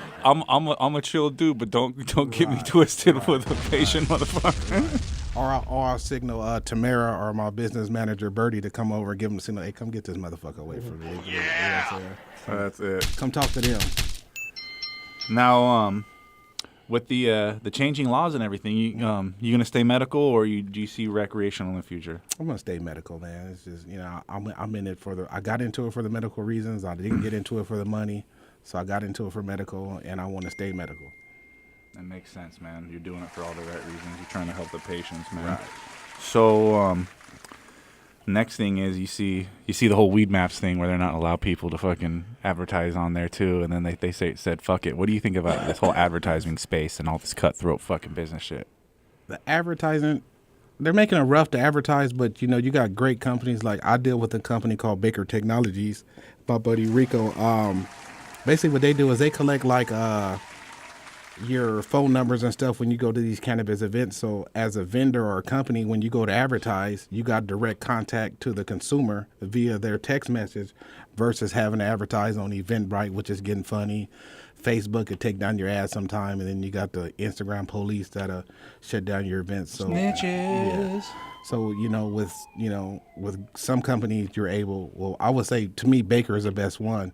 a chill dude, but don't get me twisted with a patient motherfucker. Or I'll signal Tamara or my business manager Bertie to come over and give them the signal. Hey, come get this motherfucker away from me. Yeah. That's it. Come talk to them. Now, with the changing laws and everything, you gonna stay medical or do you see recreational in the future? I'm gonna stay medical, man. It's just I'm in it I got into it for the medical reasons. I didn't get into it for the money, so I got into it for medical, and I want to stay medical. That makes sense, man. You're doing it for all the right reasons. You're trying to help the patients, man. Right. So, next thing is you see the whole Weed Maps thing where they're not allow people to fucking advertise on there too, and then they said fuck it. What do you think about this whole advertising space and all this cutthroat fucking business shit? The advertising, they're making it rough to advertise, but you got great companies. Like I deal with a company called Baker Technologies, my buddy Rico. Basically what they do is they collect like your phone numbers and stuff when you go to these cannabis events. So as a vendor or a company, when you go to advertise, you got direct contact to the consumer via their text message versus having to advertise on Eventbrite, which is getting funny. Facebook could take down your ad sometime, and then you got the Instagram police that'll shut down your events. So Snitches. Yeah. So with some companies you're able. Well, I would say to me Baker is the best one.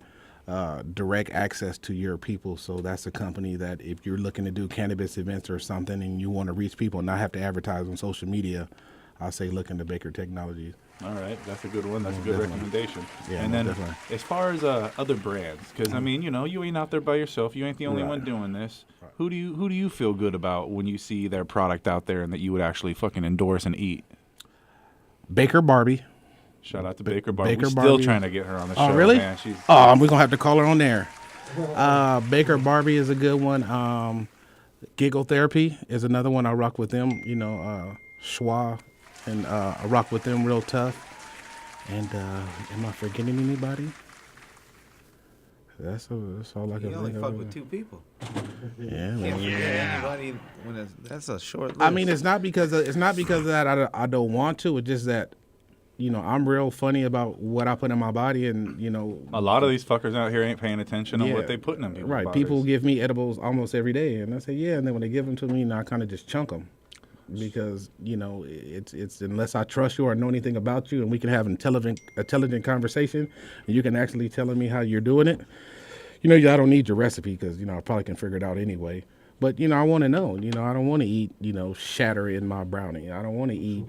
Direct access to your people. So that's a company that if you're looking to do cannabis events or something and you want to reach people and not have to advertise on social media, I say look into Baker Technologies. All right, that's a good one. That's a good Definitely. recommendation. Yeah, and most then definitely. as far as other brands, because I mean, you ain't out there by yourself. You ain't the only Right. one doing this. Who do you feel good about when you see their product out there and that you would actually fucking endorse and eat? Baker Barbie. Shout out to Baker Barbie. Baker We're still Barbie. trying to get her on the show. Oh, really? Man. She's Oh, we're going to have to call her on there. Baker Barbie is a good one. Giggle Therapy is another one. I rock with them. Schwa, and I rock with them real tough. And am I forgetting anybody? That's all I can You only think fuck of. with 2 people. Yeah, Can't man. forget anybody. That's a short list. I mean, it's not because of that I don't want to. It's just that, I'm real funny about what I put in my body, and a lot of these fuckers out here ain't paying attention on Yeah. what they putting in people's right. bodies. People give me edibles almost every day, and I say yeah, and then when they give them to me, I kind of just chunk them because it's unless I trust you or know anything about you, and we can have an intelligent conversation, and you can actually tell me how you're doing it. I don't need your recipe because I probably can figure it out anyway. But I want to know. I don't want to eat shatter in my brownie. I don't want to eat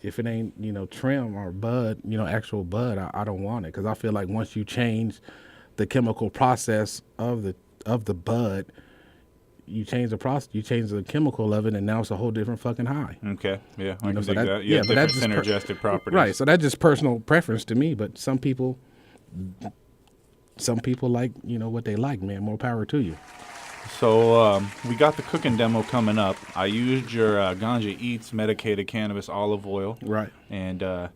if it ain't trim or bud, actual bud. I don't want it because I feel like once you change the chemical process of the bud, you change the process, you change the chemical of it, and now it's a whole different fucking high. Okay, yeah, I You know, can so dig that- that. yeah, Yeah, but that's different just synergistic properties. Right, so that's just personal preference to me. But some people like what they like, man. More power to you. So we got the cooking demo coming up. I used your Ganja Eats medicated cannabis olive oil. Right. And, that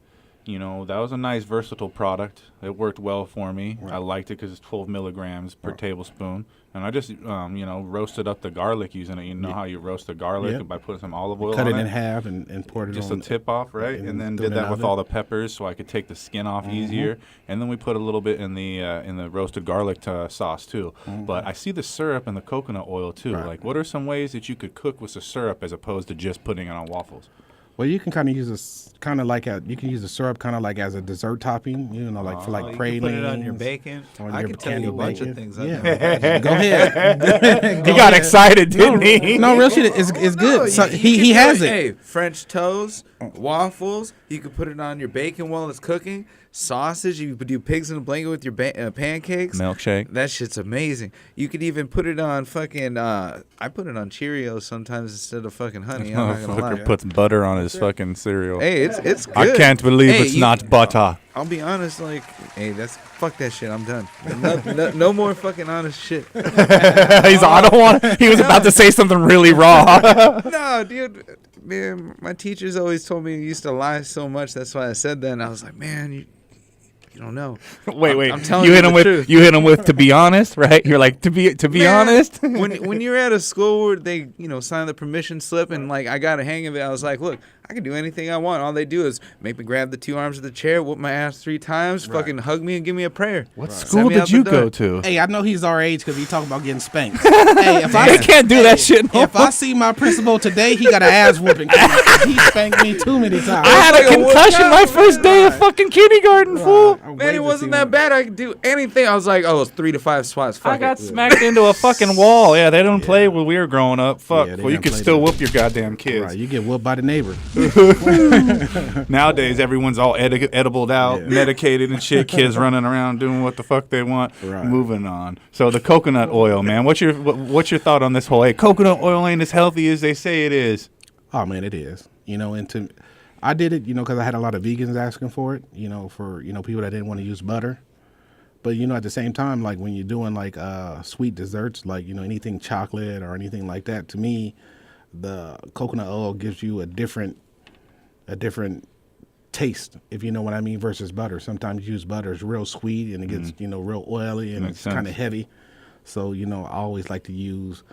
was a nice versatile product. It worked well for me. Right. I liked it because it's 12 milligrams per tablespoon. And I just, roasted up the garlic using it. You know how you roast the garlic Yep. by putting some olive oil Cut on it in half and poured it just on. a tip off, right? And then threw did it in that the with oven. all the peppers so I could take the skin off easier. And then we put a little bit in the roasted garlic sauce too. But I see the syrup and the coconut oil too. Right. Like, what are some ways that you could cook with the syrup as opposed to just putting it on waffles? Well, you can kind of use this you can use the syrup kind of like as a dessert topping, like for like You can pralines. put it on your bacon. on I your can tell you a candy bunch of bacon. things. Yeah. Go ahead. He got excited, didn't he? No, real shit. It's good. So he has it. Hey, French toast, waffles. You can put it on your bacon while it's cooking. Sausage. You could do pigs in a blanket with your pancakes. Milkshake. That shit's amazing. You could even put it on fucking. I put it on Cheerios sometimes instead of fucking honey. I'm not gonna lie. Motherfucker puts butter on his fucking cereal. Hey, it's good. I can't believe Hey, it's not butter. I'll be honest, fuck that shit. I'm done. No more fucking honest shit. I don't want. He was about to say something really raw. No, dude. Man, my teachers always told me you used to lie so much. That's why I said that. And I was like, man, you don't know. Wait. I'm telling you hit the him with truth. to be honest, right? You're like to be Man, honest. when you're at a school where they sign the permission slip and I got a hang of it, I was like, look, I can do anything I want. All they do is make me grab the two arms of the chair, whoop my ass 3 times, fucking hug me and give me a prayer. What Send school me did out you the go door. to? Hey, I know he's our age because he talking about getting spanked. Hey, if They can't do that shit. No If I see my principal today, he got an ass whooping. He spanked me too many times. I had a concussion my first day of fucking kindergarten, fool. Man, it wasn't that bad. I could do anything. I was like, oh, it's 3 to 5 swats. Fuck I got it. smacked into a fucking wall. Yeah, they don't play when we were growing up. Fuck. Yeah, they Well, you didn't could play still that. whoop your goddamn kids. Right, you get whooped by the neighbor. Nowadays, everyone's all edibled out, Yeah. medicated and shit. Kids running around doing what the fuck they want. Right. Moving on. So the coconut oil, man. What's your thought on this whole? Hey, coconut oil ain't as healthy as they say it is. Oh man, it is. I did it, because I had a lot of vegans asking for it. For people that didn't want to use butter. But at the same time, like when you're doing like sweet desserts, like anything chocolate or anything like that, to me, the coconut oil gives you a different taste, if you know what I mean, versus butter. Sometimes you use butter, it's real sweet and it gets real oily and Makes it's sense. kind of heavy. So I always like to use,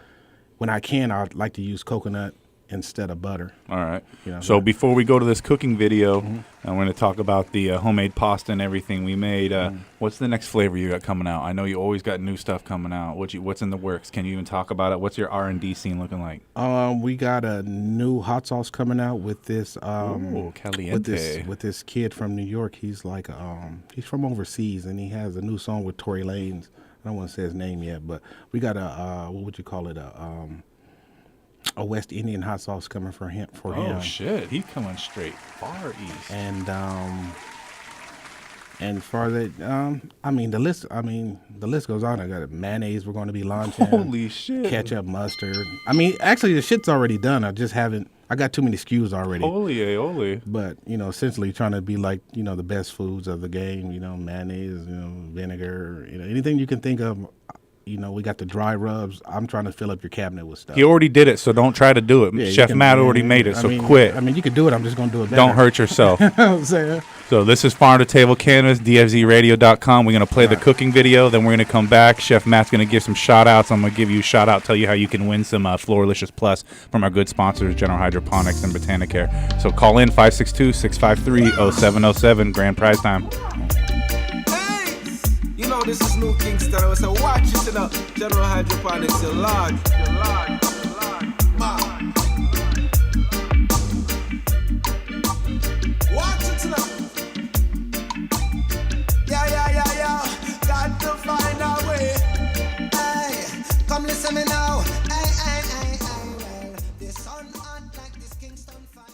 when I can, I like to use coconut instead of butter. All right. Yeah, So but- before we go to this cooking video, I'm going to talk about the homemade pasta and everything we made. What's the next flavor you got coming out? I know you always got new stuff coming out. What's in the works? Can you even talk about it? What's your R&D scene looking like? We got a new hot sauce coming out with this Ooh, caliente. with this kid from New York. He's like he's from overseas and he has a new song with Tory Lanez. I don't want to say his name yet, but we got a what would you call it, a West Indian hot sauce coming for him. Oh shit, he's coming straight far east. And for that, the list goes on. I got mayonnaise we're going to be launching. Holy shit. Ketchup, mustard. Actually the shit's already done. I got too many SKUs already. Holy. But, essentially trying to be like, the best foods of the game, mayonnaise, vinegar, anything you can think of. We got the dry rubs. I'm trying to fill up your cabinet with stuff. He already did it, so don't try to do it. Yeah, you Chef can- Matt already made it, so quit. you could do it. I'm just going to do it better. Don't hurt yourself. You know what I'm saying? So this is Farm to Table Cannabis, DFZRadio.com. We're going to play the cooking video, then we're going to come back. Chef Matt's going to give some shout-outs. I'm going to give you a shout-out, tell you how you can win some Floralicious Plus from our good sponsors, General Hydroponics and Botanicare. So call in 562-653-0707. Grand prize time. You know this is New Kingston. I say watch it in a General Hydroponics. You're large. Watch it now. Yeah. Got to find a way. Hey, come listen me now. Hey. Well, the sun hot like this Kingston fire.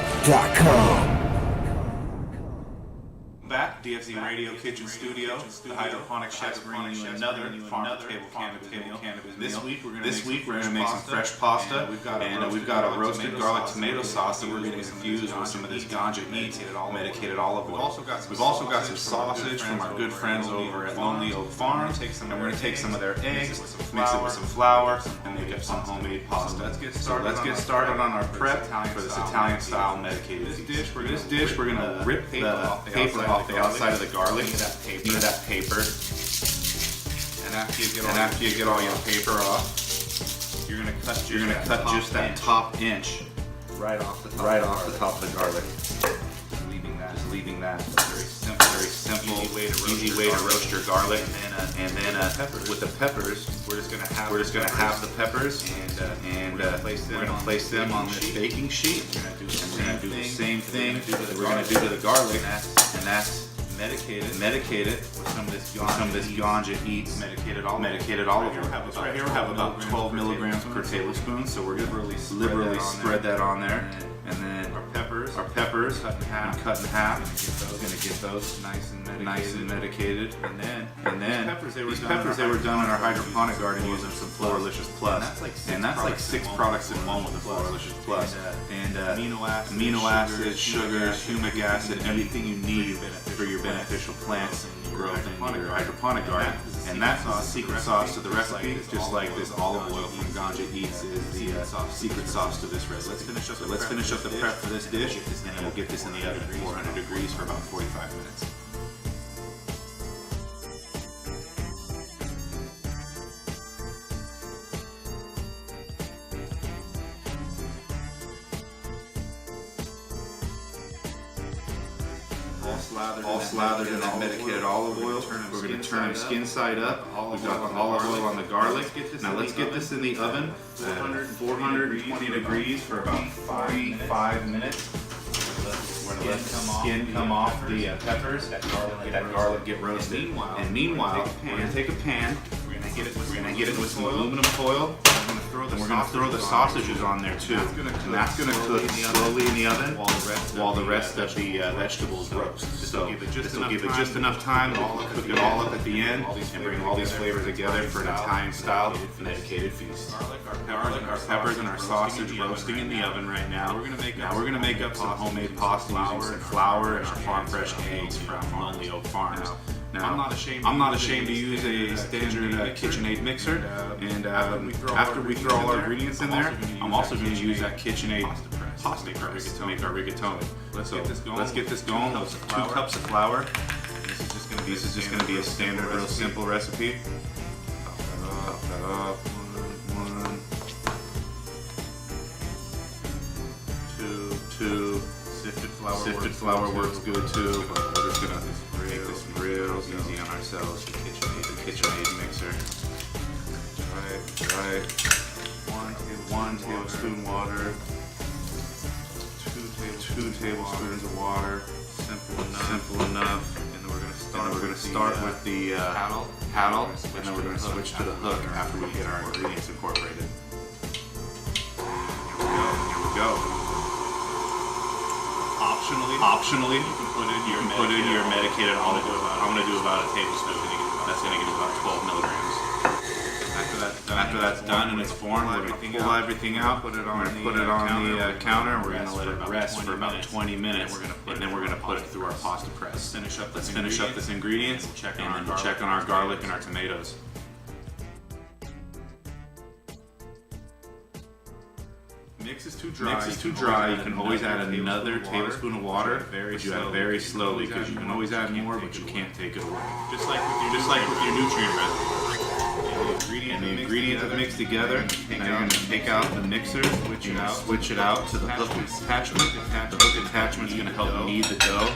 DFCRadio.com. DFZ Radio Kitchen Studio. The hydroponic chefs bringing you another Farm To Table Cannabis meal. This week we're gonna make some fresh pasta, and we've got a roasted garlic tomato sauce that we're gonna infuse with some of this ganja eats, medicated olive oil. We've also got some sausage from our good friends over at Lonely Oak Farms, and we're gonna take some of their eggs, mix it with some flour, and make up some homemade pasta. So let's get started on our prep for this Italian-style medicated dish. This dish, we're gonna rip the paper off the outside of the garlic. Need that paper. And after you get all your paper off, you're gonna cut just that top inch right off the top of the garlic. Leaving that very simple, easy way to roast your garlic. And then with the peppers, we're just gonna have the peppers, and we're gonna place them on this baking sheet. And we're gonna do the same thing that we're gonna do to the garlic, and that's medicate it with some of this ganja eats, medicated olive oil. Right here we have about 12 milligrams per tablespoon, so we're gonna liberally spread that on there. And then our peppers cut in half. Gonna get those nice and medicated. And then these peppers they were done in our hydroponic garden using some Floralicious Plus. And that's like 6 products in one with the Floralicious Plus. And amino acids, sugars, humic acid, everything you need for your beneficial plants growth in your hydroponic garden. And that's the secret sauce to the recipe, just like this olive oil from Ganja Eats is the secret sauce to this recipe. Let's finish up the prep for this dish, and then we'll get this in the oven at 400 degrees for about 45 minutes. All slathered in that medicated olive oil. We're going to turn them skin side up. We've got the olive oil on the garlic. Now let's get this in the oven at 420 degrees for about 5 minutes. We're going to let the skin come off the peppers, that garlic get roasted. And meanwhile, we're going to take a pan. We're going to get it with some aluminum foil. And we're going to throw the sausages on there too. And that's going to cook slowly in the oven while the rest of the vegetables roast. So this will give it just enough time to cook it all up at the end and bring all these flavors together for an Italian-style medicated feast. Our peppers and our sausage roasting in the oven right now. We're going to make up some homemade pasta using some flour and our farm-fresh eggs from Lonely Oak Farms. Now, I'm not ashamed to use a standard KitchenAid mixer, and after we throw all our ingredients in there, I'm also going to use that KitchenAid pasta press to make our rigatoni. Let's get this going. 2 cups of flour. This is just going to be a standard, real simple recipe. Top that up. 1, 2. Sifted flour works good too, but we're just gonna make this real easy on ourselves. The KitchenAid mixer. Right. 1 tablespoon water. 2 tablespoons of water. Simple enough. And then we're gonna start with the paddle, and then we're gonna switch to the hook after we get our ingredients incorporated. Here we go. Optionally, you can put in your medicated olive oil. I'm going to do about a tablespoon. That's going to give about 12 milligrams. After that's done and it's formed, we're going to pull everything out, put it on the counter, and we're going to let it rest for about 20 minutes, and then we're going to put it through our pasta press. Let's finish up this ingredient, and then we'll check on our garlic and our tomatoes. Mix is too dry. You can always add another tablespoon of water, but you add very slowly because you can always add more, but you can't take it away. Just like with your nutrient reservoir. And the ingredients are mixed together. Now you're going to take out the mixer, switch it out to the hook attachment. The hook attachment is going to help knead the dough.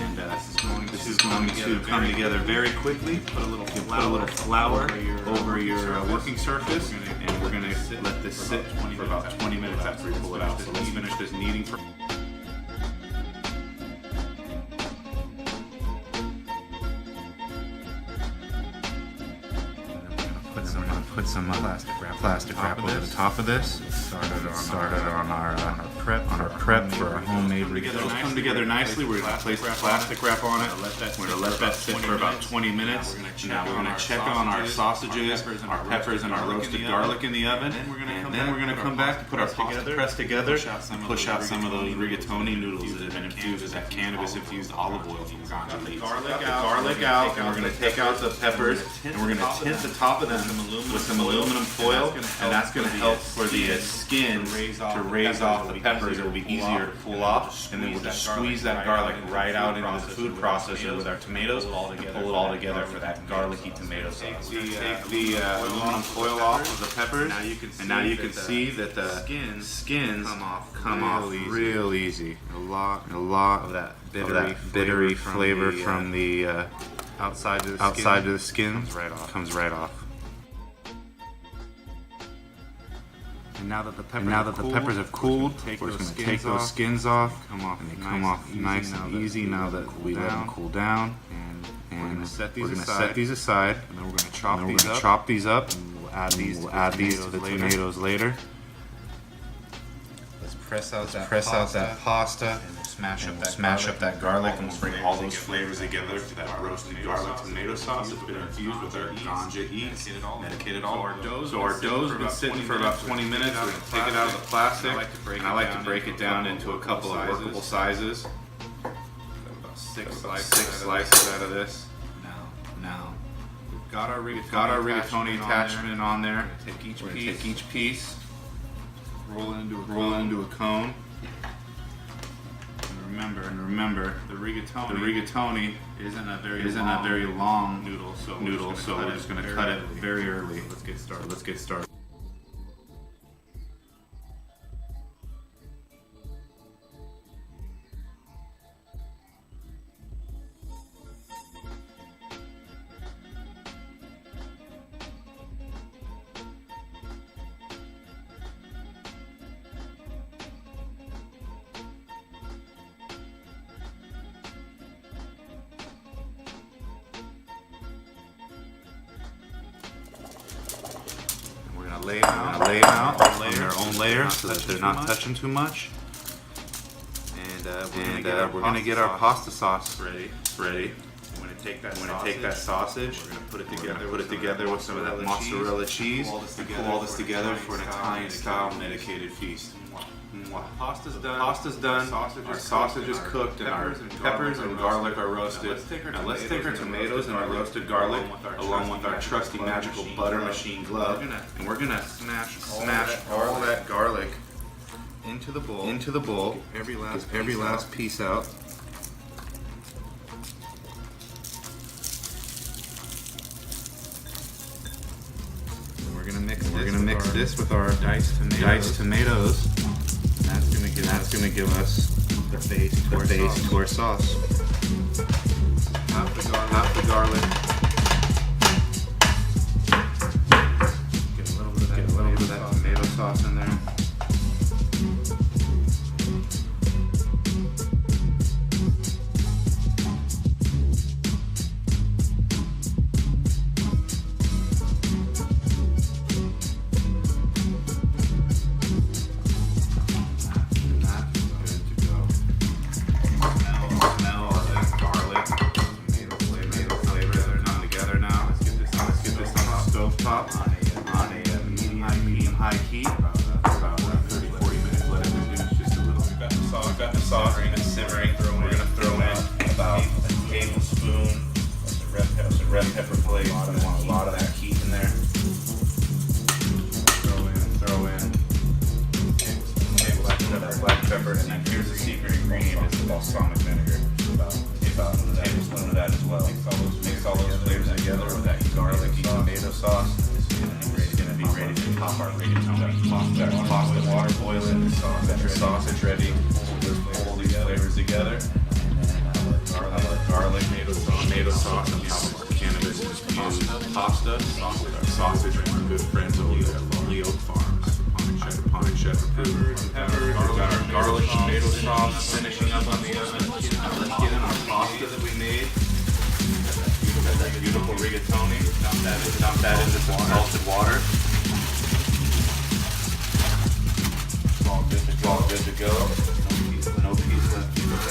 And this is going to come together very quickly. Put a little flour over your working surface, and we're going to let this sit for about 20 minutes after we pull it out. So let's finish this kneading. Put some plastic wrap over the top of this. Started on our prep for our homemade rigatoni. Come together nicely. We're going to place the plastic wrap on it. We're going to let that sit for about 20 minutes. Now we're going to check on our sausages, our peppers, and our roasted garlic in the oven. And then we're going to come back to put our pasta press together and push out some of those rigatoni noodles that have been infused with that cannabis-infused olive oil from ganja leaves. Garlic out, and we're going to take out the peppers, and we're going to tint the top of them with some aluminum foil, and that's going to help for the skin to raise off the peppers. It will be easier to pull off, and then we'll just squeeze that garlic right out into the food processor with our tomatoes and pull it all together for that garlicky tomato sauce. Take the aluminum foil off of the peppers, and now you can see that the skins come off real easy. A lot of that bittery flavor from the outside of the skin comes right off. And now that the peppers have cooled, we're just going to take those skins off. And they come off nice and easy now that we let them cool down. And we're going to set these aside. And then we're going to chop these up. And we'll add these to the tomatoes later. Let's press out that pasta. And we'll smash up that garlic, and we'll bring all those flavors together to that roasted garlic tomato sauce that's been infused with our ganja eats, medicated all. So our dough's been sitting for about 20 minutes. We're going to take it out of the plastic, and I like to break it down into a couple of workable sizes. About 6 slices out of this. Now we've got our rigatoni attachment on there. We're going to take each piece, roll it into a cone. Remember, the rigatoni isn't a very long noodle, so we're just going to cut it very early. Let's get started. Lay them out on their own layer so that they're not touching too much. And we're going to get our pasta sauce ready. We're going to take that sausage. We're going to put it together with some of that mozzarella cheese. And pull all this together for an Italian-style medicated feast. Pasta's done. Our sausage is cooked, and our peppers and garlic are roasted. Now let's take our tomatoes and our roasted garlic along with our trusty magical butter machine glove, and we're gonna smash all that garlic into the bowl. Get every last piece out. We're gonna mix this with our diced tomatoes. That's gonna give us the base to our sauce. Half the garlic. Get a little bit of that tomato sauce in there. High heat, about 30-40 minutes. Let it reduce just a little. We've got the sauce simmering. We're going to throw in about a tablespoon of some red pepper flakes. We want a lot of that heat in there. Throw in black pepper, and then here's the secret ingredient: is the balsamic vinegar. About a tablespoon of that as well. Mix all those flavors together with that garlicky tomato sauce. Be ready to pop our rigatoni. Pasta water boiling. Got your sausage ready. Pull all these flavors together. Our garlic, tomato sauce, on top of our cannabis infused pasta. Our sausage from our good friends over at Lonely Oak Farms. Hydroponic chef approved. Got our garlic tomato sauce finishing up on the oven. Now let's get in our pasta that we made. That beautiful rigatoni. Dump that into some salted water. all good to go. No piece left to cook.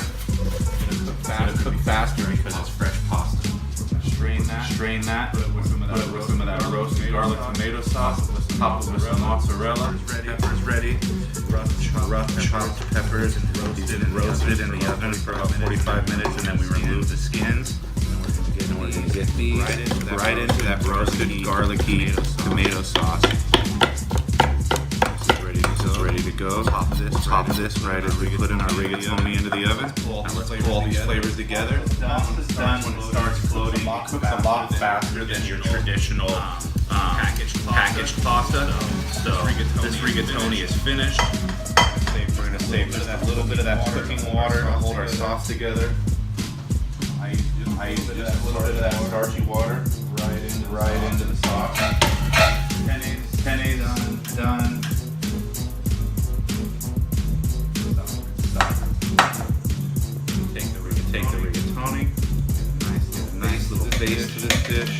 It's gonna cook faster because it's fresh pasta. Strain that. Put it with some of that roasted garlic tomato sauce. Top it with some mozzarella. Peppers ready. Rough chopped peppers and roasted in the oven for about 45 minutes, and then we remove the skins. And we're gonna get these right into that roasted garlicky tomato sauce. This is ready to go. Top this right as we put in our rigatoni into the oven. And let's pull all these flavors together. Once it's done, when it starts floating, it cooks a lot faster than your traditional packaged pasta. So this rigatoni is finished. We're gonna save just a little bit of that cooking water to hold our sauce together. I use just a little bit of that starchy water right into the sauce. Penne done. Take the rigatoni. Nice little base to this dish.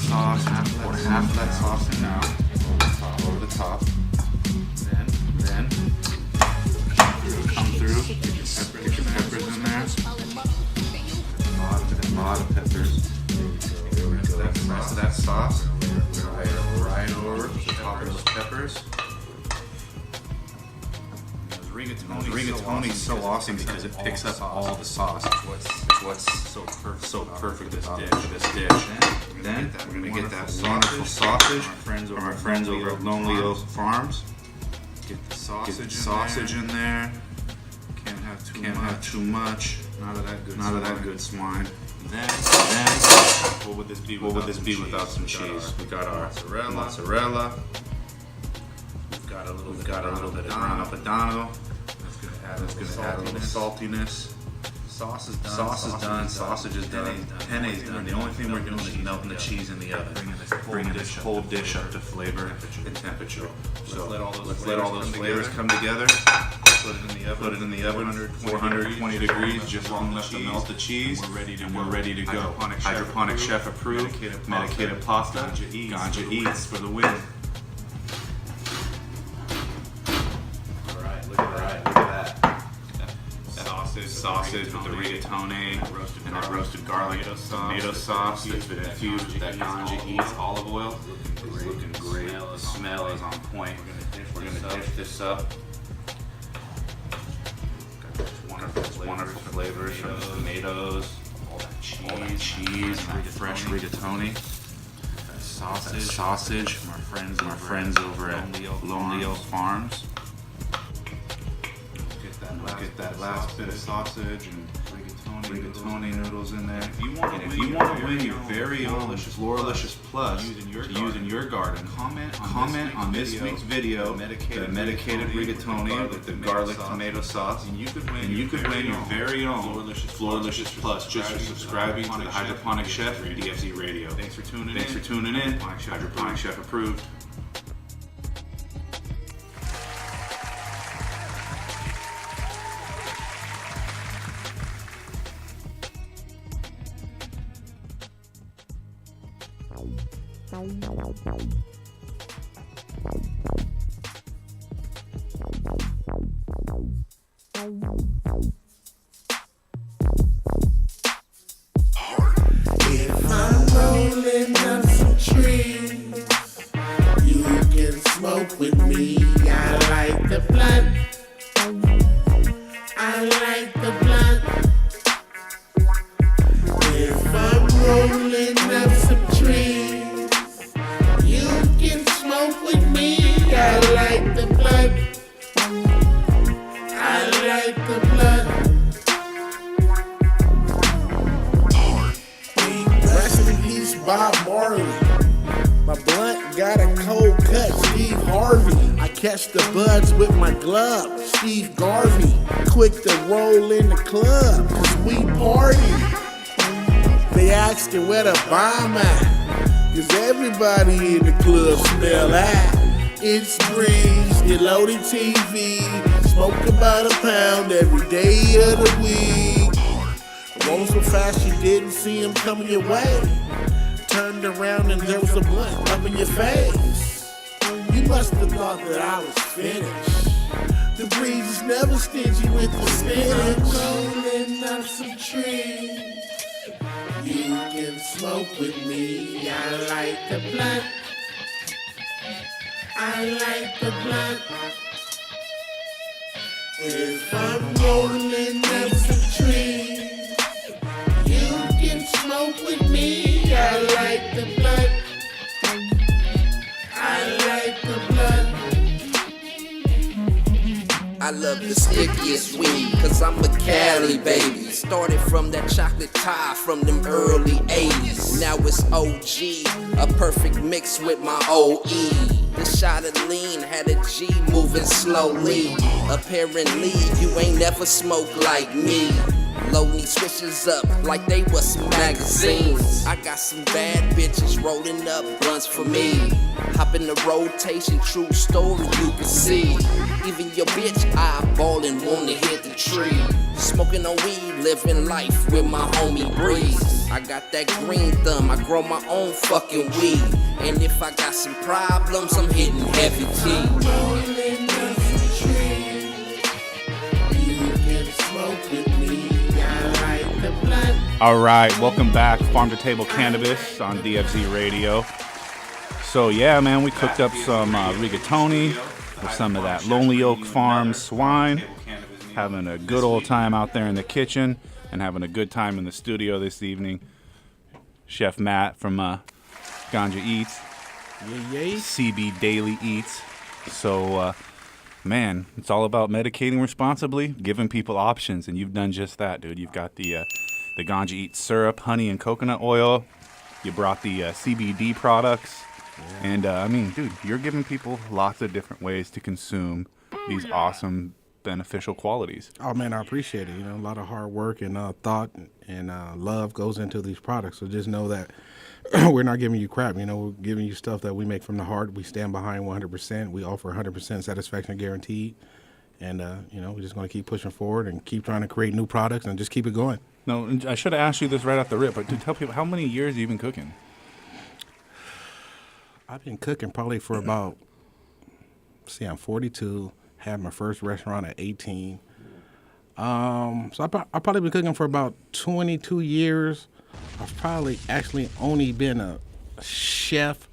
Sauce. Pour half of that sauce in now. Over the top. Then come through. Get your peppers in there. A lot of peppers. The rest of that sauce. Right over the top of those peppers. Rigatoni is so awesome because it picks up all the sauce. What's so perfect about this dish. Then we're gonna get that wonderful sausage from our friends over at Lonely Oak Farms. Get the sausage in there. Can't have too much. None of that good swine. Then what would this be without some cheese? We got our mozzarella. We've got a little bit of grana padano. That's gonna add a little saltiness. Sauce is done. Sausage is done. Penne is done. The only thing we're doing is melting the cheese in the oven, bringing this whole dish up to flavor and temperature. So let's let all those flavors come together. Put it in the oven, 420 degrees, just long enough to melt the cheese, and we're ready to go. Hydroponic chef approved. Medicated pasta. Ganja eats for the win. Sausage with the rigatoni and that roasted garlic tomato sauce that's been infused with that ganja eats olive oil. It's looking great. The smell is on point. We're gonna dish this up. Got those wonderful flavors from the tomatoes, all that cheese, and that fresh rigatoni. That sausage from our friends over at Lonely Oak Farms. Get that last bit of sausage and rigatoni noodles in there. If you want to win your very own Floralicious Plus to use in your garden, comment on this week's video, the medicated rigatoni with the garlic tomato sauce, and you could win your very own Floralicious Plus just for subscribing to the Hydroponic Chef DFZ Radio. Thanks for tuning in. Hydroponic Chef approved. If I'm rolling up some trees, you can smoke with me. I like the blunt. I like the blunt. If I'm rolling up some trees, you can smoke with me. I like the blunt. I like the blunt. Rest in peace, Bob Marley. My blunt got a cold cut, Steve Harvey. I catch the buds with my glove, Steve Garvey. Quick to roll in the club, cause we party. They asking where the bomb at, cause everybody in the club smell that. It's Breeze, get loaded TV, smoke about a pound every day of the week. Roll so fast you didn't see him coming your way. Turned around and there was a blunt up in your face. You must have thought that I was finished. The breeze is never stingy with the spinach. Rolling up some trees. You can smoke with me. I like the blunt. I like the blunt. If I'm rolling up some trees, you can smoke with me. I like the blunt. I like the blunt. I love the stickiest weed, cause I'm a Cali baby. Started from that chocolate tie from them early 80s. Now it's OG, a perfect mix with my OE. The shot of lean had a G moving slowly. Apparently, you ain't never smoked like me. Load these switches up like they was some magazines. I got some bad bitches rolling up blunts for me. Hop in the rotation, true story you can see. Even your bitch eyeballing wanna hit the tree. Smoking on weed, living life with my homie Breeze. I got that green thumb, I grow my own fucking weed. And if I got some problems, I'm hitting heavy tea. Rolling up some trees. You can smoke with me. All right, welcome back, Farm to Table Cannabis on DFZ Radio. So yeah, man, we cooked up some rigatoni with some of that Lonely Oak Farm swine, having a good old time out there in the kitchen and having a good time in the studio this evening. Chef Matt from Ganja Eats, CB Daily Eats. So, man, it's all about medicating responsibly, giving people options, and you've done just that, dude. You've got the Ganja Eats syrup, honey, and coconut oil. You brought the CBD products. Yeah. And, I mean, dude, you're giving people lots of different ways to consume these awesome, beneficial qualities. Oh, man, I appreciate it. You know, a lot of hard work and thought and love goes into these products. So just know that we're not giving you crap. You know, we're giving you stuff that we make from the heart. We stand behind 100%. We offer 100% satisfaction guaranteed. And, you know, we're just going to keep pushing forward and keep trying to create new products and just keep it going. No, I should have asked you this right off the rip, but to tell people, how many years have you been cooking? I've been cooking probably for about, I'm 42, had my first restaurant at 18. So I've probably been cooking for about 22 years. I've probably actually only been a chef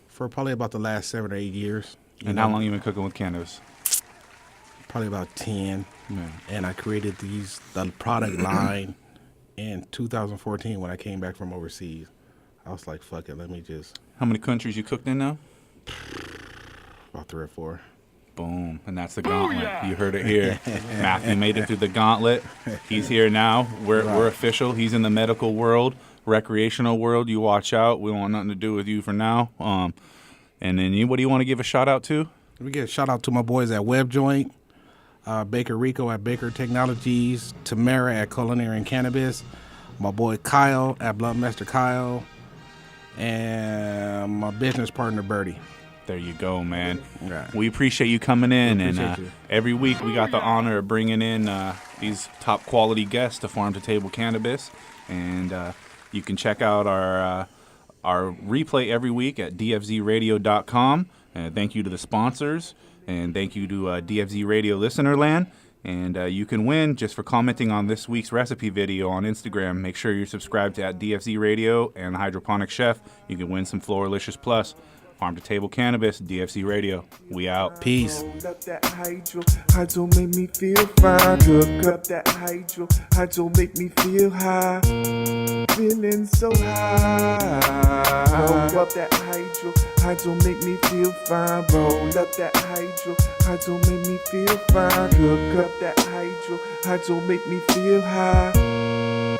for probably about the last 7 or 8 years. And how long you been cooking with cannabis? Probably about 10. Man. And I created the product line in 2014 when I came back from overseas. I was like, fuck it, let me just... How many countries you cooked in now? About 3 or 4. Boom. And that's the gauntlet. You heard it here. Matthew made it through the gauntlet. He's here now. We're official. He's in the medical world, recreational world. You watch out. We don't want nothing to do with you for now. And then what do you want to give a shout out to? We give a shout out to my boys at Web Joint, Baker Rico at Baker Technologies, Tamara at Culinary and Cannabis, my boy Kyle at Bluntmaster Kyle, and my business partner Birdie. There you go, man. Right. We appreciate you coming in, and every week we got the honor of bringing in these top quality guests to Farm to Table Cannabis, and you can check out our replay every week at dfzradio.com. And thank you to the sponsors, and thank you to DFZ Radio Listener Land. And you can win just for commenting on this week's recipe video on Instagram. Make sure you're subscribed to @DFZ Radio and the Hydroponic Chef. You can win some Floralicious Plus. Farm to Table Cannabis, DFZ Radio. We out. Peace. Up that hydro make me feel fine. Cook up that hydro make me feel high. Feeling so high. Roll up that hydro make me feel fine. Roll up that hydro make me feel fine. Cook up that hydro make me feel high.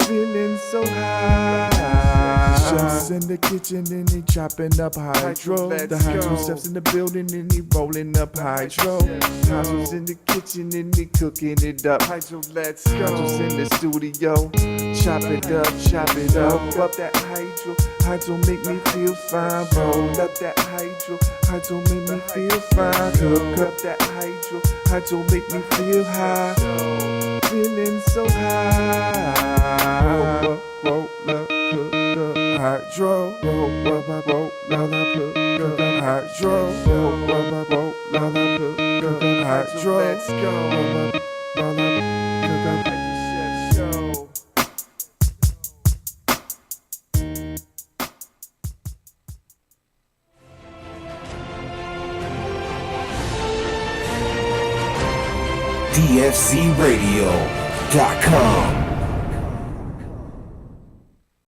Feeling so high. Chefs in the kitchen and they chopping up hydro. The hydro chefs in the building and they rolling up hydro. Hydro's in the kitchen and they cooking it up. Hydro, let's go. Hydro's in the studio. Chop it up, chop it up. Up that hydro make me feel fine. Roll up that hydro make me feel fine. Cook up that hydro make me feel high. Feeling so high. Roll up, cook up. hydro, hydro, hydro. Let's go. DFCRadio.com